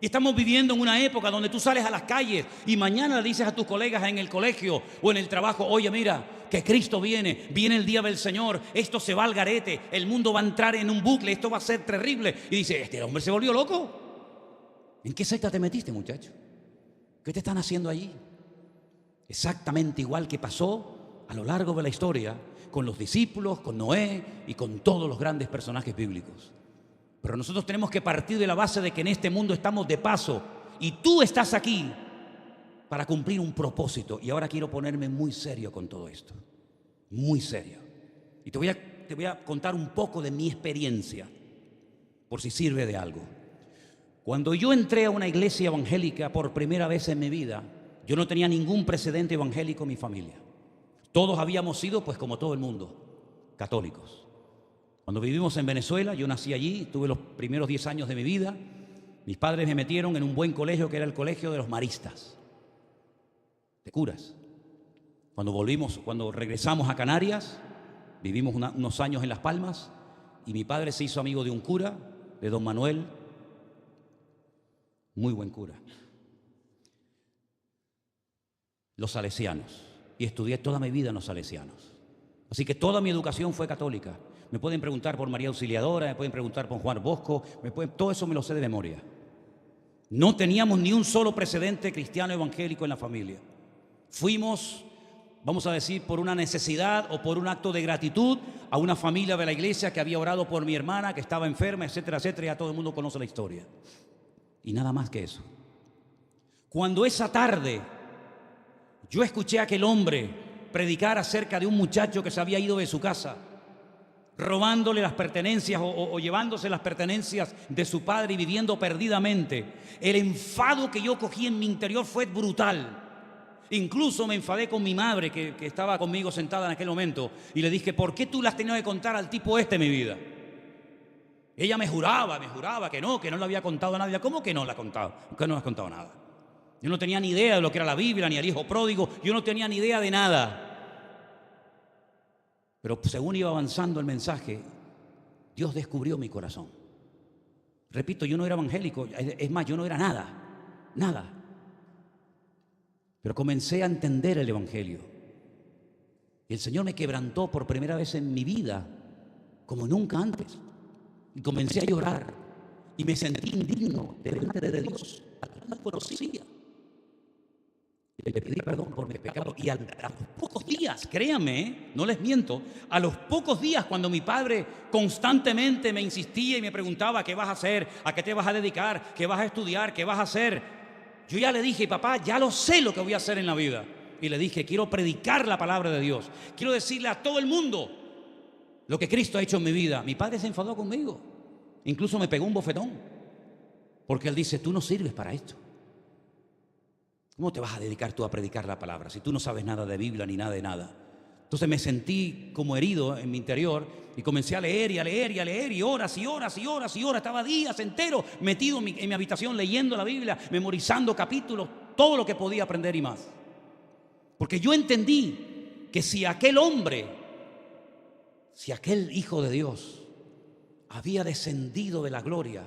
Y estamos viviendo en una época donde tú sales a las calles y mañana le dices a tus colegas en el colegio o en el trabajo, oye, mira, que Cristo viene el día del Señor, esto se va al garete, el mundo va a entrar en un bucle, esto va a ser terrible. Y dice, este hombre se volvió loco. ¿En qué secta te metiste, muchacho? ¿Qué te están haciendo allí? Exactamente igual que pasó a lo largo de la historia con los discípulos, con Noé y con todos los grandes personajes bíblicos. Pero nosotros tenemos que partir de la base de que en este mundo estamos de paso y tú estás aquí para cumplir un propósito. Y ahora quiero ponerme muy serio con todo esto, muy serio. Y te voy a contar un poco de mi experiencia, por si sirve de algo. Cuando yo entré a una iglesia evangélica por primera vez en mi vida, yo no tenía ningún precedente evangélico en mi familia. Todos habíamos sido, pues como todo el mundo, católicos. Cuando vivimos en Venezuela, yo nací allí, tuve los primeros 10 años de mi vida. Mis padres me metieron en un buen colegio que era el colegio de los maristas, de curas. Cuando regresamos a Canarias, vivimos unos años en Las Palmas y mi padre se hizo amigo de un cura, de don Manuel, muy buen cura, los salesianos, y estudié toda mi vida en los salesianos. Así que toda mi educación fue católica. Me pueden preguntar por María Auxiliadora, me pueden preguntar por Juan Bosco, todo eso me lo sé de memoria. No teníamos ni un solo precedente cristiano evangélico en la familia. Fuimos, vamos a decir, por una necesidad o por un acto de gratitud a una familia de la iglesia que había orado por mi hermana, que estaba enferma, etcétera, etcétera. Ya todo el mundo conoce la historia. Y nada más que eso. Cuando esa tarde yo escuché a aquel hombre predicar acerca de un muchacho que se había ido de su casa, robándole las pertenencias o llevándose las pertenencias de su padre y viviendo perdidamente, el enfado que yo cogí en mi interior fue brutal. Incluso me enfadé con mi madre que estaba conmigo sentada en aquel momento y le dije, ¿por qué tú le has tenido que contar al tipo mi vida? Ella me juraba que no le había contado a nadie. ¿Cómo que no le ha contado? ¿Por qué no le has contado nada? Yo no tenía ni idea de lo que era la Biblia, ni el hijo pródigo, yo no tenía ni idea de nada. Pero según iba avanzando el mensaje, Dios descubrió mi corazón. Repito, yo no era evangélico, es más, yo no era nada. Pero comencé a entender el Evangelio. Y el Señor me quebrantó por primera vez en mi vida, como nunca antes. Y comencé a llorar. Y me sentí indigno delante de Dios, al que no conocía. Y le pedí perdón por mi pecado. Y a los pocos días, créanme, no les miento, a los pocos días cuando mi padre constantemente me insistía y me preguntaba qué vas a hacer, a qué te vas a dedicar, qué vas a estudiar, qué vas a hacer, yo ya le dije, papá, ya lo sé lo que voy a hacer en la vida. Y le dije, quiero predicar la palabra de Dios. Quiero decirle a todo el mundo lo que Cristo ha hecho en mi vida. Mi padre se enfadó conmigo. Incluso me pegó un bofetón. Porque él dice, tú no sirves para esto. ¿Cómo te vas a dedicar tú a predicar la palabra si tú no sabes nada de Biblia ni nada de nada? Entonces me sentí como herido en mi interior y comencé a leer y a leer y a leer y horas y horas y horas y horas. Estaba días enteros metido en mi habitación leyendo la Biblia, memorizando capítulos, todo lo que podía aprender y más. Porque yo entendí que si aquel hombre, si aquel Hijo de Dios había descendido de la gloria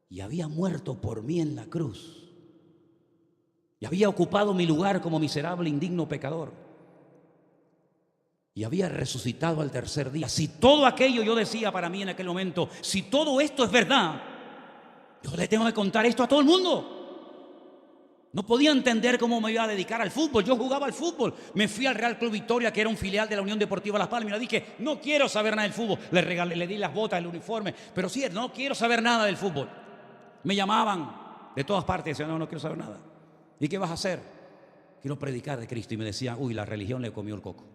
y había muerto por mí en la cruz y había ocupado mi lugar como miserable, indigno pecador y había resucitado al tercer día, si todo aquello, yo decía para mí en aquel momento, si todo esto es verdad, yo le tengo que contar esto a todo el mundo. No podía entender cómo me iba a dedicar al fútbol. Yo jugaba al fútbol. Me fui al Real Club Victoria, que era un filial de la Unión Deportiva Las Palmas, y le dije, no quiero saber nada del fútbol. Le di las botas, el uniforme, pero sí, no quiero saber nada del fútbol. Me llamaban de todas partes y decían, no quiero saber nada. ¿Y qué vas a hacer? Quiero predicar de Cristo. Y me decían, uy, la religión le comió el coco.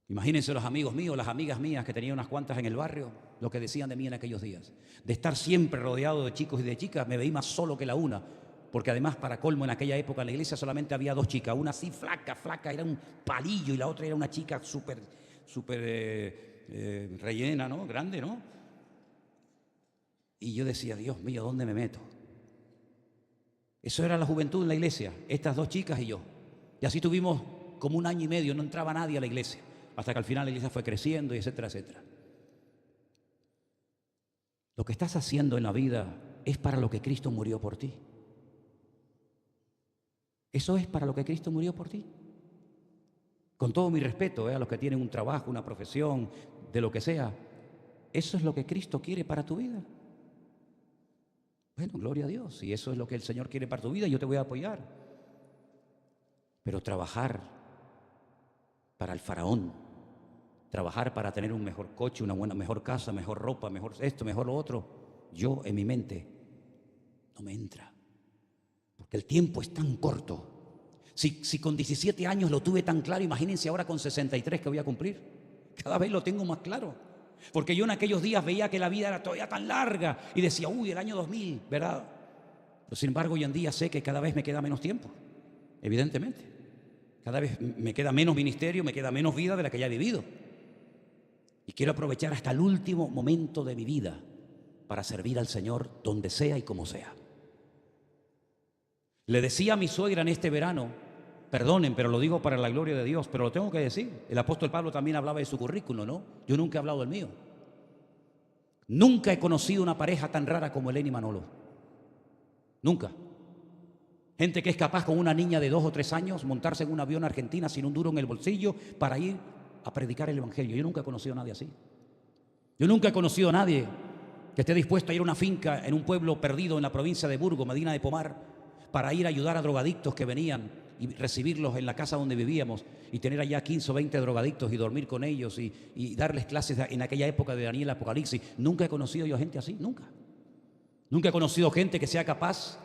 Imagínense los amigos míos, las amigas mías que tenía unas cuantas en el barrio, lo que decían de mí en aquellos días. De estar siempre rodeado de chicos y de chicas, me veí más solo que la una. Porque además, para colmo, en aquella época en la iglesia solamente había dos chicas. Una así flaca, era un palillo, y la otra era una chica súper rellena, ¿no? Grande, ¿no? Y yo decía, Dios mío, ¿dónde me meto? Eso era la juventud en la iglesia, estas dos chicas y yo. Y así tuvimos como 1 año y medio, no entraba nadie a la iglesia. Hasta que al final la iglesia fue creciendo y etcétera, etcétera. Lo que estás haciendo en la vida es para lo que Cristo murió por ti. Eso es para lo que Cristo murió por ti. Con todo mi respeto a los que tienen un trabajo, una profesión, de lo que sea. Eso es lo que Cristo quiere para tu vida. Bueno, gloria a Dios. Si eso es lo que el Señor quiere para tu vida, yo te voy a apoyar. Pero trabajar para el faraón, trabajar para tener un mejor coche, mejor casa, mejor ropa, mejor esto, mejor lo otro, yo en mi mente no me entra. Porque el tiempo es tan corto. Si con 17 años lo tuve tan claro, imagínense ahora con 63 que voy a cumplir. Cada vez lo tengo más claro. Porque yo en aquellos días veía que la vida era todavía tan larga y decía, uy, el año 2000, ¿verdad? Pero sin embargo, hoy en día sé que cada vez me queda menos tiempo, evidentemente. Cada vez me queda menos ministerio, me queda menos vida de la que ya he vivido. Y quiero aprovechar hasta el último momento de mi vida para servir al Señor donde sea y como sea. Le decía a mi suegra en este verano, perdonen, pero lo digo para la gloria de Dios, pero lo tengo que decir. El apóstol Pablo también hablaba de su currículum, ¿no? Yo nunca he hablado del mío. Nunca he conocido una pareja tan rara como Elena y Manolo. Nunca. Gente que es capaz con una niña de 2 o 3 años montarse en un avión a Argentina sin un duro en el bolsillo para ir a predicar el Evangelio. Yo nunca he conocido a nadie así. Yo nunca he conocido a nadie que esté dispuesto a ir a una finca en un pueblo perdido en la provincia de Burgos, Medina de Pomar, para ir a ayudar a drogadictos que venían y recibirlos en la casa donde vivíamos y tener allá 15 o 20 drogadictos y dormir con ellos y darles clases en aquella época de Daniel Apocalipsis. Nunca he conocido yo gente así, nunca. Nunca he conocido gente que sea capaz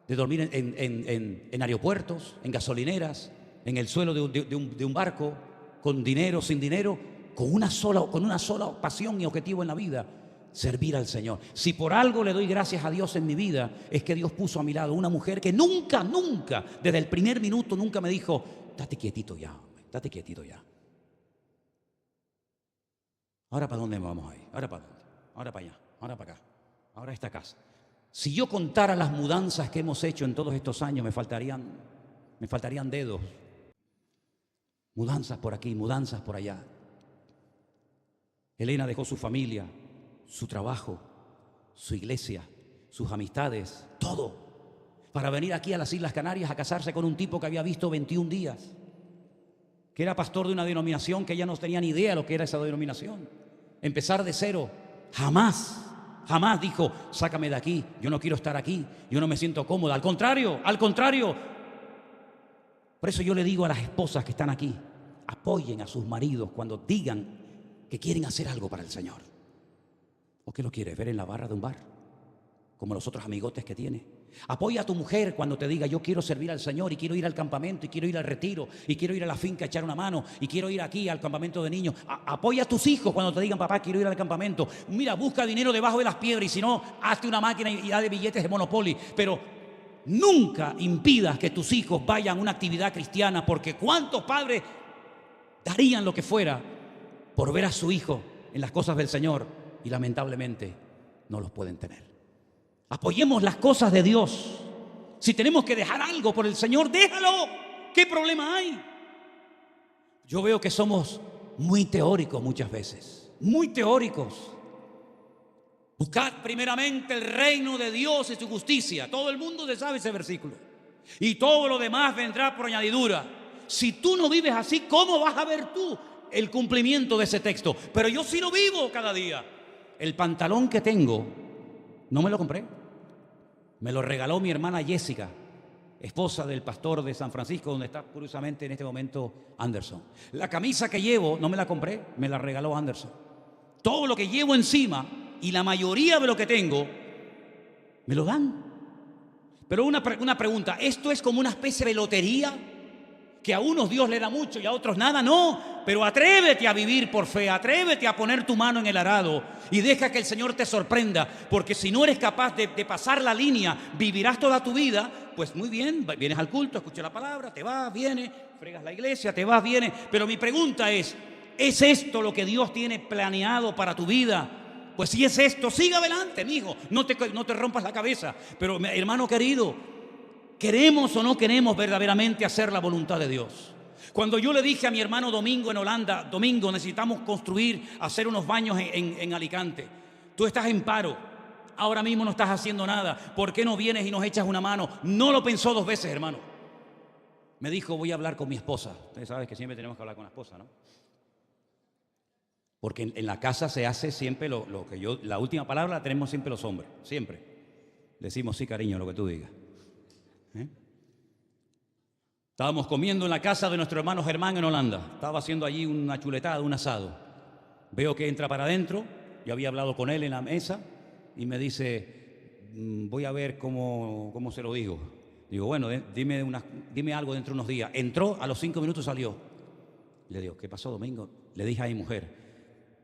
de dormir en aeropuertos, en gasolineras, en el suelo de un barco, con dinero, sin dinero, con una sola pasión y objetivo en la vida: servir al Señor. Si por algo le doy gracias a Dios en mi vida, es que Dios puso a mi lado una mujer que nunca, desde el primer minuto, nunca me dijo, date quietito ya, date quietito ya. ¿Ahora para dónde vamos ahí? ¿Ahora para dónde? ¿Ahora para allá? ¿Ahora para acá? ¿Ahora a esta casa? Si yo contara las mudanzas que hemos hecho en todos estos años, me faltarían dedos. Mudanzas por aquí, mudanzas por allá. Elena dejó su familia, su trabajo, su iglesia, sus amistades, todo, para venir aquí a las Islas Canarias a casarse con un tipo que había visto 21 días, que era pastor de una denominación que ella no tenía ni idea de lo que era esa denominación. Empezar de cero. Jamás dijo, sácame de aquí, yo no quiero estar aquí, yo no me siento cómoda. Al contrario. Por eso yo le digo a las esposas que están aquí, apoyen a sus maridos cuando digan que quieren hacer algo para el Señor. ¿O qué lo quieres ver en la barra de un bar? Como los otros amigotes que tiene. Apoya a tu mujer cuando te diga, yo quiero servir al Señor y quiero ir al campamento y quiero ir al retiro y quiero ir a la finca a echar una mano y quiero ir aquí al campamento de niños. Apoya a tus hijos cuando te digan, papá, quiero ir al campamento. Mira, busca dinero debajo de las piedras y si no, hazte una máquina y haz de billetes de Monopoly. Pero nunca impidas que tus hijos vayan a una actividad cristiana, porque ¿cuántos padres darían lo que fuera por ver a su hijo en las cosas del Señor y lamentablemente no los pueden tener? Apoyemos las cosas de Dios. Si tenemos que dejar algo por el Señor, déjalo. ¿Qué problema hay? Yo veo que somos muy teóricos muchas veces. Muy teóricos. Buscad primeramente el reino de Dios y su justicia. Todo el mundo se sabe ese versículo. Y todo lo demás vendrá por añadidura. Si tú no vives así, ¿cómo vas a ver tú el cumplimiento de ese texto? Pero yo sí lo vivo cada día. El pantalón que tengo, no me lo compré. Me lo regaló mi hermana Jessica, esposa del pastor de San Francisco, donde está curiosamente en este momento Anderson. La camisa que llevo, no me la compré, me la regaló Anderson. Todo lo que llevo encima y la mayoría de lo que tengo, me lo dan. Pero una pregunta, ¿esto es como una especie de lotería? Que a unos Dios le da mucho y a otros nada. No, pero atrévete a vivir por fe, atrévete a poner tu mano en el arado y deja que el Señor te sorprenda, porque si no eres capaz de pasar la línea, vivirás toda tu vida, pues muy bien, vienes al culto, escuchas la palabra, te vas, vienes, fregas la iglesia, te vas, vienes, pero mi pregunta ¿es esto lo que Dios tiene planeado para tu vida? Pues si es esto, sigue adelante, mijo, no te rompas la cabeza. Pero hermano querido, ¿queremos o no queremos verdaderamente hacer la voluntad de Dios? Cuando yo le dije a mi hermano Domingo en Holanda, Domingo, necesitamos hacer unos baños en Alicante. Tú estás en paro, ahora mismo no estás haciendo nada. ¿Por qué no vienes y nos echas una mano? No lo pensó 2 veces, hermano. Me dijo, voy a hablar con mi esposa. Ustedes saben que siempre tenemos que hablar con la esposa, ¿no? Porque en la casa se hace siempre la última palabra la tenemos siempre los hombres, siempre. Decimos, sí, cariño, lo que tú digas. Estábamos comiendo en la casa de nuestro hermano Germán en Holanda. Estaba haciendo allí una chuletada, un asado. Veo que entra para adentro. Yo había hablado con él en la mesa y me dice, voy a ver cómo se lo digo. Digo, bueno, dime algo dentro de unos días. Entró, a los 5 minutos salió. Le digo, ¿qué pasó, Domingo? Le dije a mi mujer,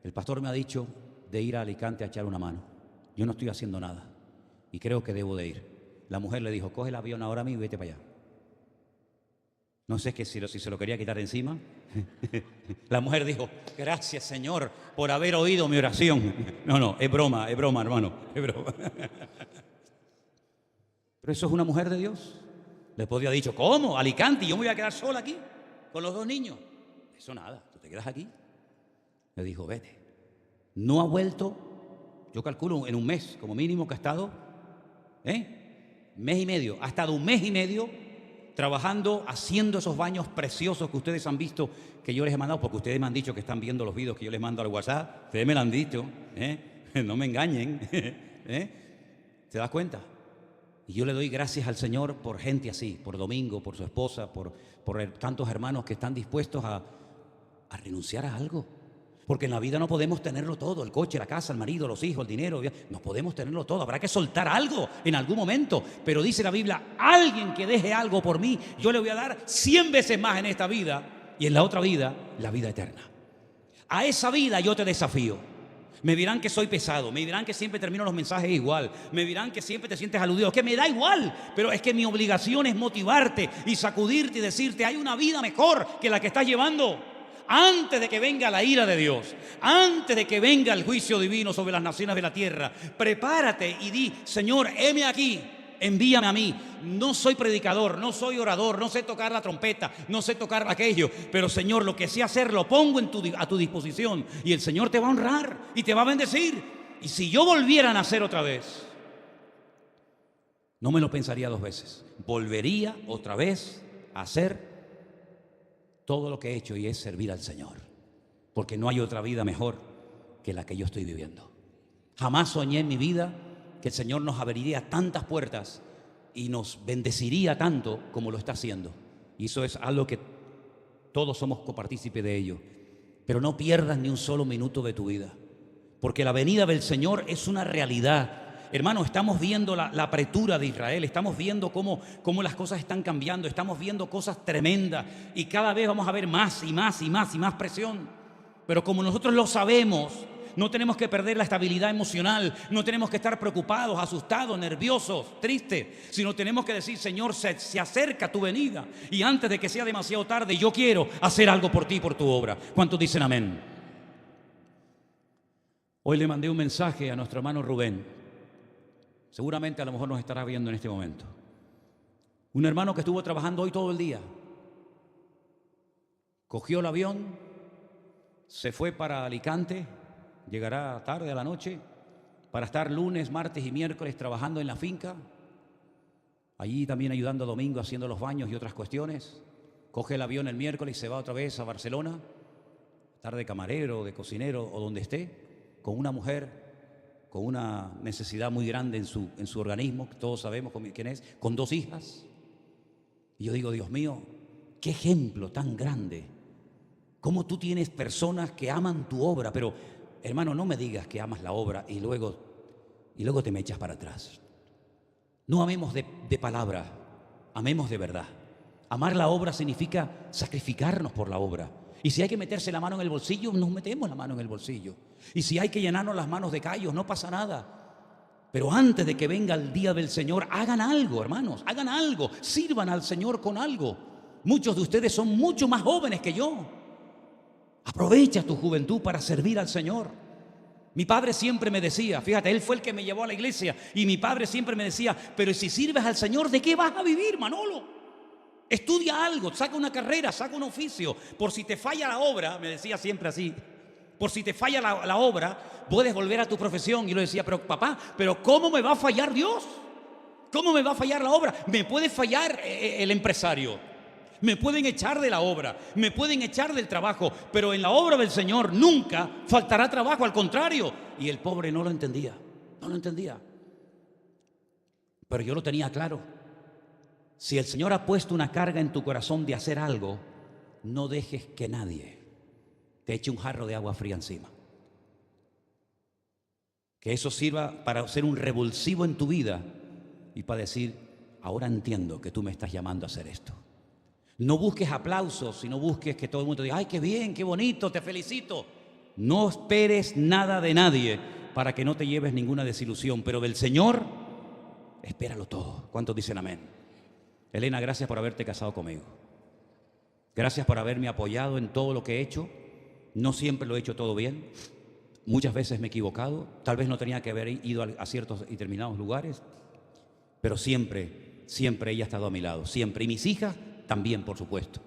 el pastor me ha dicho de ir a Alicante a echar una mano. Yo no estoy haciendo nada y creo que debo de ir. La mujer le dijo, coge el avión ahora mismo y vete para allá. No sé si se lo quería quitar de encima. La mujer dijo, gracias Señor por haber oído mi oración. No, es broma, hermano, es broma. Pero eso es una mujer de Dios. Le podría haber dicho, ¿cómo? Alicante, y yo me voy a quedar sola aquí con los 2 niños. Eso nada, tú te quedas aquí. Le dijo, vete. No ha vuelto, yo calculo en un mes, como mínimo que ha estado, mes y medio, ha estado 1 mes y medio trabajando, haciendo esos baños preciosos que ustedes han visto, que yo les he mandado, porque ustedes me han dicho que están viendo los videos que yo les mando al WhatsApp. Ustedes me lo han dicho, no me engañen. ¿Te das cuenta? Y yo le doy gracias al Señor por gente así, por Domingo, por su esposa, por tantos hermanos que están dispuestos a renunciar a algo. Porque en la vida no podemos tenerlo todo, el coche, la casa, el marido, los hijos, el dinero, no podemos tenerlo todo, habrá que soltar algo en algún momento. Pero dice la Biblia, alguien que deje algo por mí, yo le voy a dar 100 veces más en esta vida y en la otra vida, la vida eterna. A esa vida yo te desafío. Me dirán que soy pesado, me dirán que siempre termino los mensajes igual, me dirán que siempre te sientes aludido, que me da igual, pero es que mi obligación es motivarte y sacudirte y decirte, hay una vida mejor que la que estás llevando. Antes de que venga la ira de Dios, antes de que venga el juicio divino sobre las naciones de la tierra, prepárate y di, Señor, heme aquí, envíame a mí. No soy predicador, no soy orador, no sé tocar la trompeta, no sé tocar aquello, pero Señor, lo que sé hacer lo pongo a tu disposición y el Señor te va a honrar y te va a bendecir. Y si yo volviera a nacer otra vez, No me lo pensaría dos veces. Volvería otra vez a hacer todo lo que he hecho, y es servir al Señor, porque no hay otra vida mejor que la que yo estoy viviendo. Jamás soñé en mi vida que el Señor nos abriría tantas puertas y nos bendeciría tanto como lo está haciendo. Y eso es algo que todos somos copartícipes de ello. Pero no pierdas ni un solo minuto de tu vida, porque la venida del Señor es una realidad. Hermano, estamos viendo la apretura de Israel, estamos viendo cómo las cosas están cambiando, estamos viendo cosas tremendas, y cada vez vamos a ver más y más y más y más presión. Pero como nosotros lo sabemos, no tenemos que perder la estabilidad emocional, no tenemos que estar preocupados, asustados, nerviosos, tristes, sino tenemos que decir: Señor, se acerca tu venida, y antes de que sea demasiado tarde, yo quiero hacer algo por ti, por tu obra. ¿Cuántos dicen amén? Hoy le mandé un mensaje a nuestro hermano Rubén. Seguramente a lo mejor nos estará viendo en este momento. Un hermano que estuvo trabajando hoy todo el día. Cogió el avión, se fue para Alicante, llegará tarde a la noche, para estar lunes, martes y miércoles trabajando en la finca. Allí también ayudando a Domingo haciendo los baños y otras cuestiones. Coge el avión el miércoles y se va otra vez a Barcelona, estar de camarero, de cocinero o donde esté, con una mujer con una necesidad muy grande en su organismo, que todos sabemos quién es, con 2 hijas. Y yo digo: Dios mío, qué ejemplo tan grande. Cómo tú tienes personas que aman tu obra. Pero, hermano, no me digas que amas la obra y luego te me echas para atrás. No amemos de palabra, amemos de verdad. Amar la obra significa sacrificarnos por la obra. Y si hay que meterse la mano en el bolsillo, nos metemos la mano en el bolsillo. Y si hay que llenarnos las manos de callos, no pasa nada. Pero antes de que venga el día del Señor, hagan algo, hermanos, hagan algo, sirvan al Señor con algo. Muchos de ustedes son mucho más jóvenes que yo. Aprovecha tu juventud para servir al Señor. Mi padre siempre me decía, fíjate, él fue el que me llevó a la iglesia, y mi padre siempre me decía: pero si sirves al Señor, ¿de qué vas a vivir, Manolo? Estudia algo, saca una carrera, saca un oficio. Por si te falla la obra, me decía siempre así, por si te falla la obra, puedes volver a tu profesión. Y yo le decía: pero papá, ¿pero cómo me va a fallar Dios? ¿Cómo me va a fallar la obra? Me puede fallar el empresario, me pueden echar de la obra, me pueden echar del trabajo, pero en la obra del Señor nunca faltará trabajo, al contrario. Y el pobre no lo entendía, no lo entendía. Pero yo lo tenía claro. Si el Señor ha puesto una carga en tu corazón de hacer algo, no dejes que nadie te eche un jarro de agua fría encima. Que eso sirva para ser un revulsivo en tu vida y para decir: ahora entiendo que tú me estás llamando a hacer esto. No busques aplausos y no busques que todo el mundo diga: ¡ay, qué bien, qué bonito, te felicito! No esperes nada de nadie para que no te lleves ninguna desilusión, pero del Señor, espéralo todo. ¿Cuántos dicen amén? Elena, gracias por haberte casado conmigo. Gracias por haberme apoyado en todo lo que he hecho. No siempre lo he hecho todo bien. Muchas veces me he equivocado. Tal vez no tenía que haber ido a ciertos y determinados lugares. Pero siempre, siempre ella ha estado a mi lado. Siempre. Y mis hijas también, por supuesto.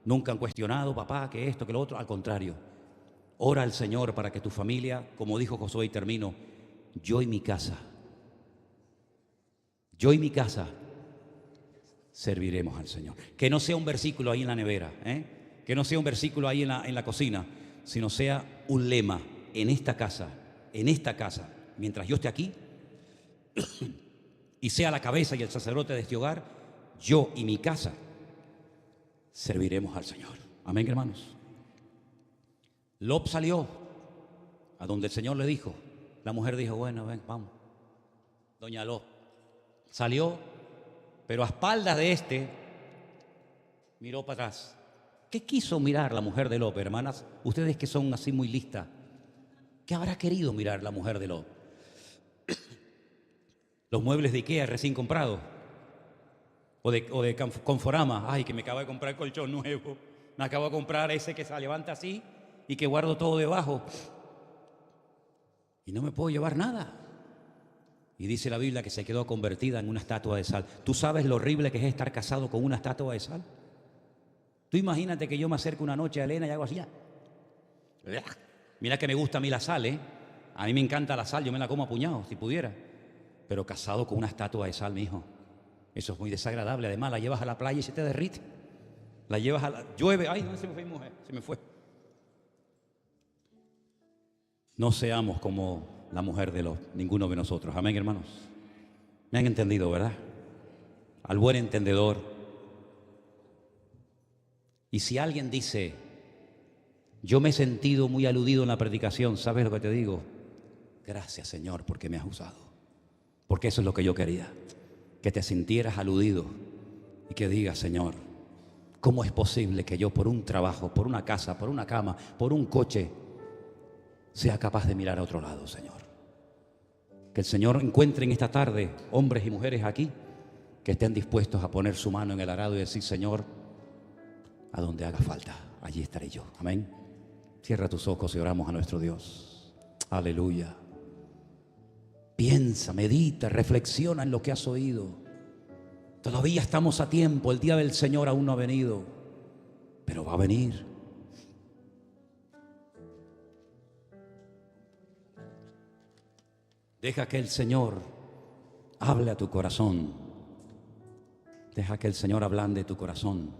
Nunca han cuestionado: papá, que esto, que lo otro. Al contrario. Ora al Señor para que tu familia, como dijo Josué, y termino: yo y mi casa serviremos al Señor. Que no sea un versículo ahí en la nevera, que no sea un versículo ahí en la cocina, sino sea un lema: en esta casa, mientras yo esté aquí y sea la cabeza y el sacerdote de este hogar, yo y mi casa serviremos al Señor. Amén, hermanos. Lot salió a donde el Señor le dijo. La mujer dijo: bueno, ven, vamos. Doña Lot salió, pero a espaldas de este miró para atrás. ¿Qué quiso mirar la mujer de Lot, hermanas? Ustedes que son así muy listas, ¿qué habrá querido mirar la mujer de Lot? Los muebles de Ikea recién comprados, o de Conforama. Ay, que me acabo de comprar el colchón nuevo, me acabo de comprar ese que se levanta así y que guardo todo debajo, y no me puedo llevar nada. Y dice la Biblia que se quedó convertida en una estatua de sal. ¿Tú sabes lo horrible que es estar casado con una estatua de sal? Tú imagínate que yo me acerco una noche a Elena y hago así. Mira que me gusta a mí la sal, ¿eh? A mí me encanta la sal, yo me la como a puñados si pudiera. Pero casado con una estatua de sal, mi hijo. Eso es muy desagradable. Además, la llevas a la playa y se te derrite. La llevas a la... Llueve. Ay, no, se me fue mi mujer. Se me fue. No seamos como la mujer de ninguno de nosotros. Amén, hermanos. Me han entendido, ¿verdad? Al buen entendedor. Y si alguien dice, yo me he sentido muy aludido en la predicación, ¿sabes lo que te digo? Gracias, Señor, porque me has usado. Porque eso es lo que yo quería. Que te sintieras aludido y que digas, Señor, ¿cómo es posible que yo por un trabajo, por una casa, por una cama, por un coche, sea capaz de mirar a otro lado, Señor? Que el Señor encuentre en esta tarde hombres y mujeres aquí que estén dispuestos a poner su mano en el arado y decir, Señor, a donde haga falta, allí estaré yo. Amén. Cierra tus ojos y oramos a nuestro Dios. Aleluya. Piensa, medita, reflexiona en lo que has oído. Todavía estamos a tiempo, el día del Señor aún no ha venido, pero va a venir. Deja que el Señor hable a tu corazón. Deja que el Señor ablande tu corazón.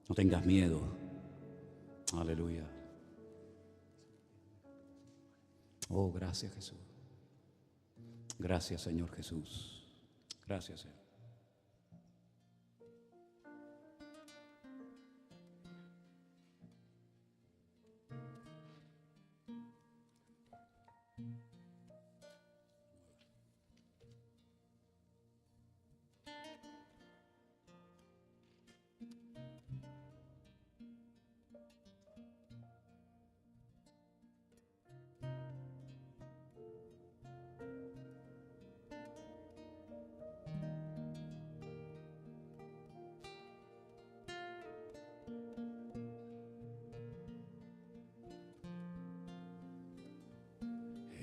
No tengas miedo. Aleluya. Oh, gracias, Jesús. Gracias, Señor Jesús. Gracias, Señor.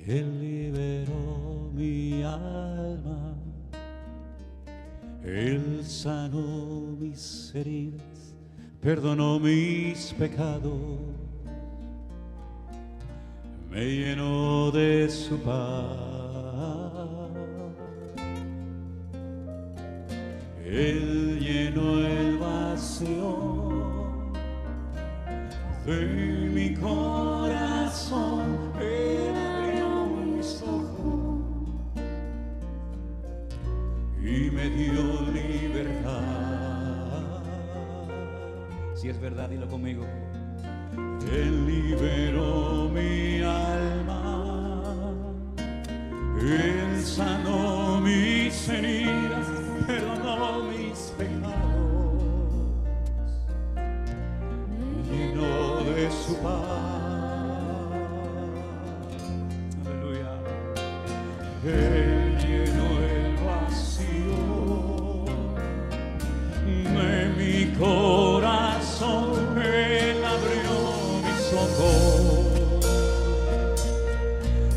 Él liberó mi alma, Él sanó mis heridas, perdonó mis pecados, me llenó de su paz. Él llenó el vacío de mi corazón. Él abrió mis ojos y me dio libertad. Si es verdad, dilo conmigo. Él liberó mi alma, Él sanó mis heridas, perdonó mis pecados, me llenó de su paz. Aleluya. Él llenó el vacío de mi corazón, Él abrió mis ojos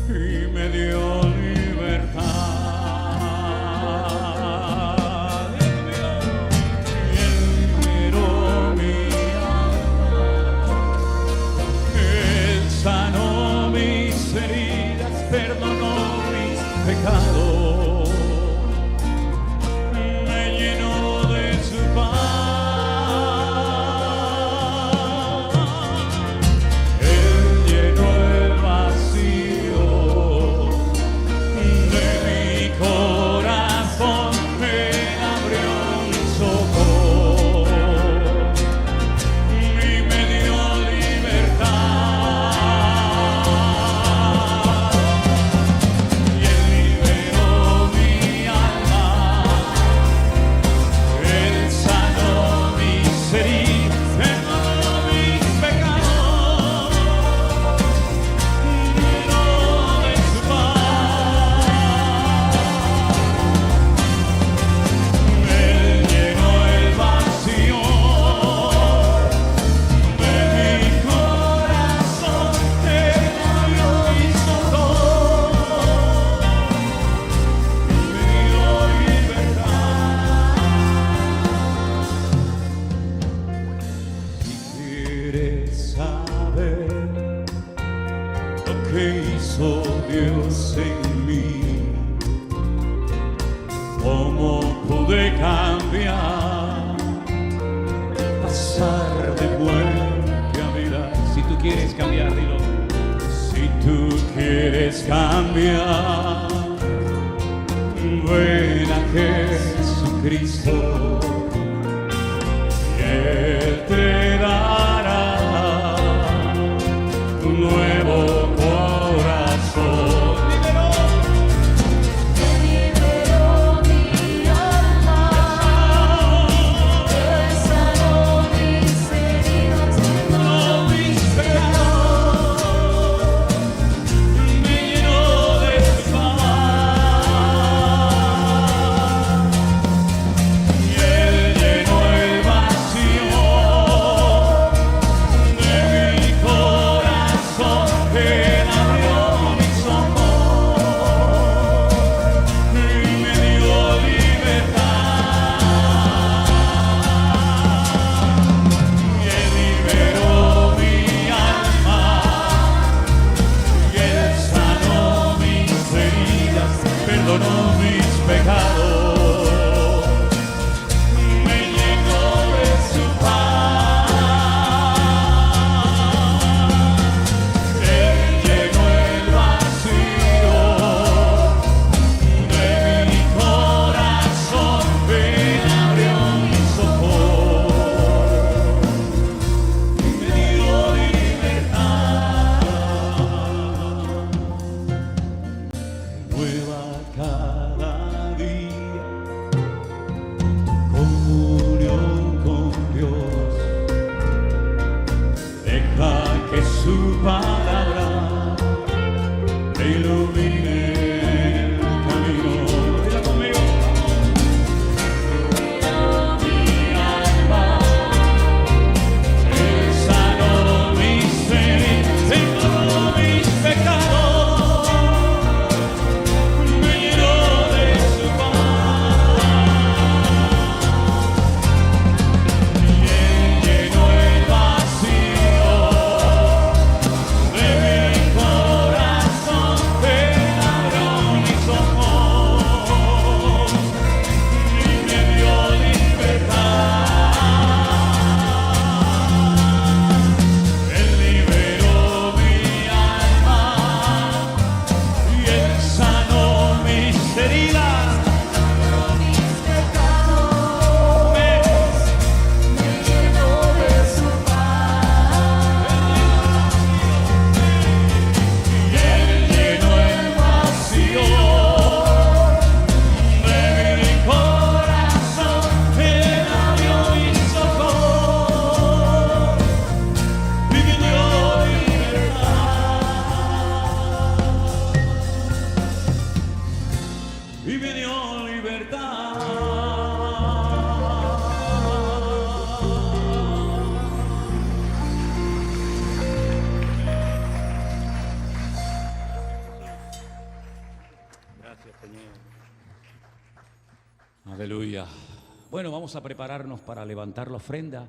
y me dio libertad. Él liberó mi alma, Él sanó mis heridas, perdonó mis pecados, me llenó de su paz. Él llenó el vacío de mi corazón, Él abrió mis ojos y me dio libertad. Y Él liberó mi alma, Él sanó mis heridas, perdonó mis pecados, me llenó de su paz. Él llenó el vacío de mi corazón, Él abrió mis ojos y me dio libertad. Si quieres saber lo que hizo Dios en mí, cómo de cambiar, pasar de muerte a vida. Si tú quieres cambiar, dilo. Si tú quieres cambiar, ven a Jesucristo y Él te dará un nuevo corazón. Aleluya. Bueno, vamos a prepararnos para levantar la ofrenda,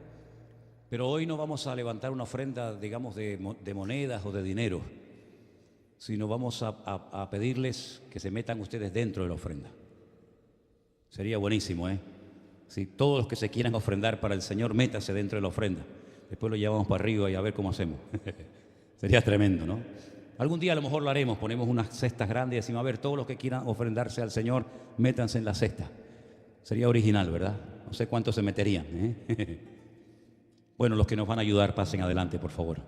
pero hoy no vamos a levantar una ofrenda, digamos, de monedas o de dinero, sino vamos a pedirles que se metan ustedes dentro de la ofrenda. Sería buenísimo, ¿eh? Si todos los que se quieran ofrendar para el Señor, métanse dentro de la ofrenda. Después lo llevamos para arriba y a ver cómo hacemos. Sería tremendo, ¿no? Algún día a lo mejor lo haremos, ponemos unas cestas grandes y decimos, a ver, todos los que quieran ofrendarse al Señor, métanse en la cesta. Sería original, ¿verdad? No sé cuántos se meterían, ¿eh? Bueno, los que nos van a ayudar, pasen adelante, por favor.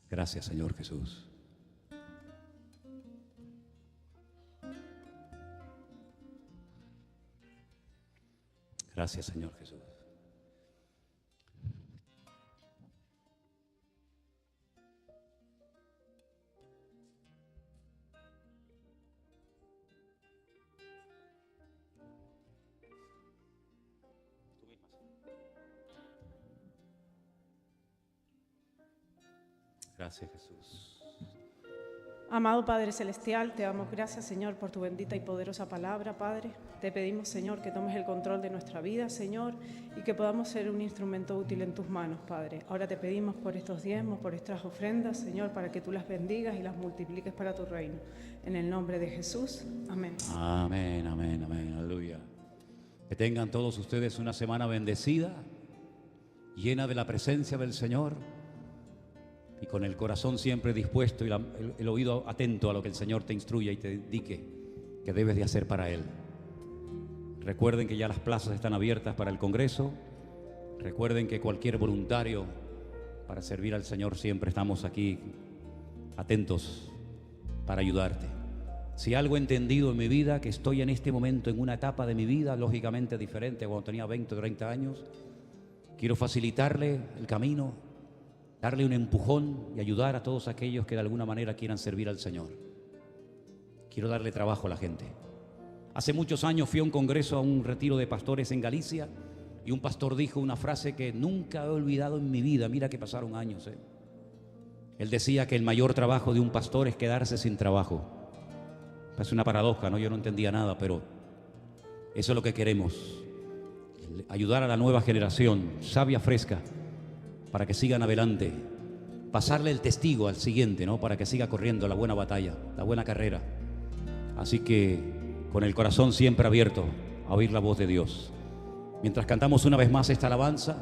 Gracias, Señor Jesús. Gracias, Señor Jesús. Gracias, Jesús. Amado Padre Celestial, te damos gracias, Señor, por tu bendita y poderosa palabra, Padre. Te pedimos, Señor, que tomes el control de nuestra vida, Señor, y que podamos ser un instrumento útil en tus manos, Padre. Ahora te pedimos por estos diezmos, por estas ofrendas, Señor, para que tú las bendigas y las multipliques para tu reino. En el nombre de Jesús, amén. Amén, amén, amén, aleluya. Que tengan todos ustedes una semana bendecida, llena de la presencia del Señor y con el corazón siempre dispuesto y el oído atento a lo que el Señor te instruya y te indique que debes de hacer para Él. Recuerden que ya las plazas están abiertas para el Congreso. Recuerden que cualquier voluntario para servir al Señor siempre estamos aquí atentos para ayudarte. Si algo he entendido en mi vida, que estoy en este momento en una etapa de mi vida lógicamente diferente a cuando tenía 20 o 30 años, quiero facilitarle el camino, darle un empujón y ayudar a todos aquellos que de alguna manera quieran servir al Señor. Quiero darle trabajo a la gente. Hace muchos años fui a un congreso, a un retiro de pastores en Galicia, y un pastor dijo una frase que nunca he olvidado en mi vida. Mira que pasaron años. Él decía que el mayor trabajo de un pastor es quedarse sin trabajo. Es una paradoja, ¿no? Yo no entendía nada, pero eso es lo que queremos. Ayudar a la nueva generación, sabia, fresca, para que sigan adelante. Pasarle el testigo al siguiente, ¿no? Para que siga corriendo la buena batalla, la buena carrera. Así que con el corazón siempre abierto a oír la voz de Dios. Mientras cantamos una vez más esta alabanza,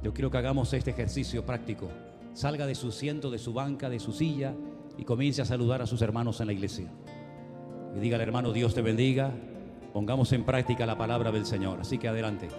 yo quiero que hagamos este ejercicio práctico. Salga de su asiento, de su banca, de su silla y comience a saludar a sus hermanos en la iglesia. Y dígale, hermano, Dios te bendiga. Pongamos en práctica la palabra del Señor. Así que adelante.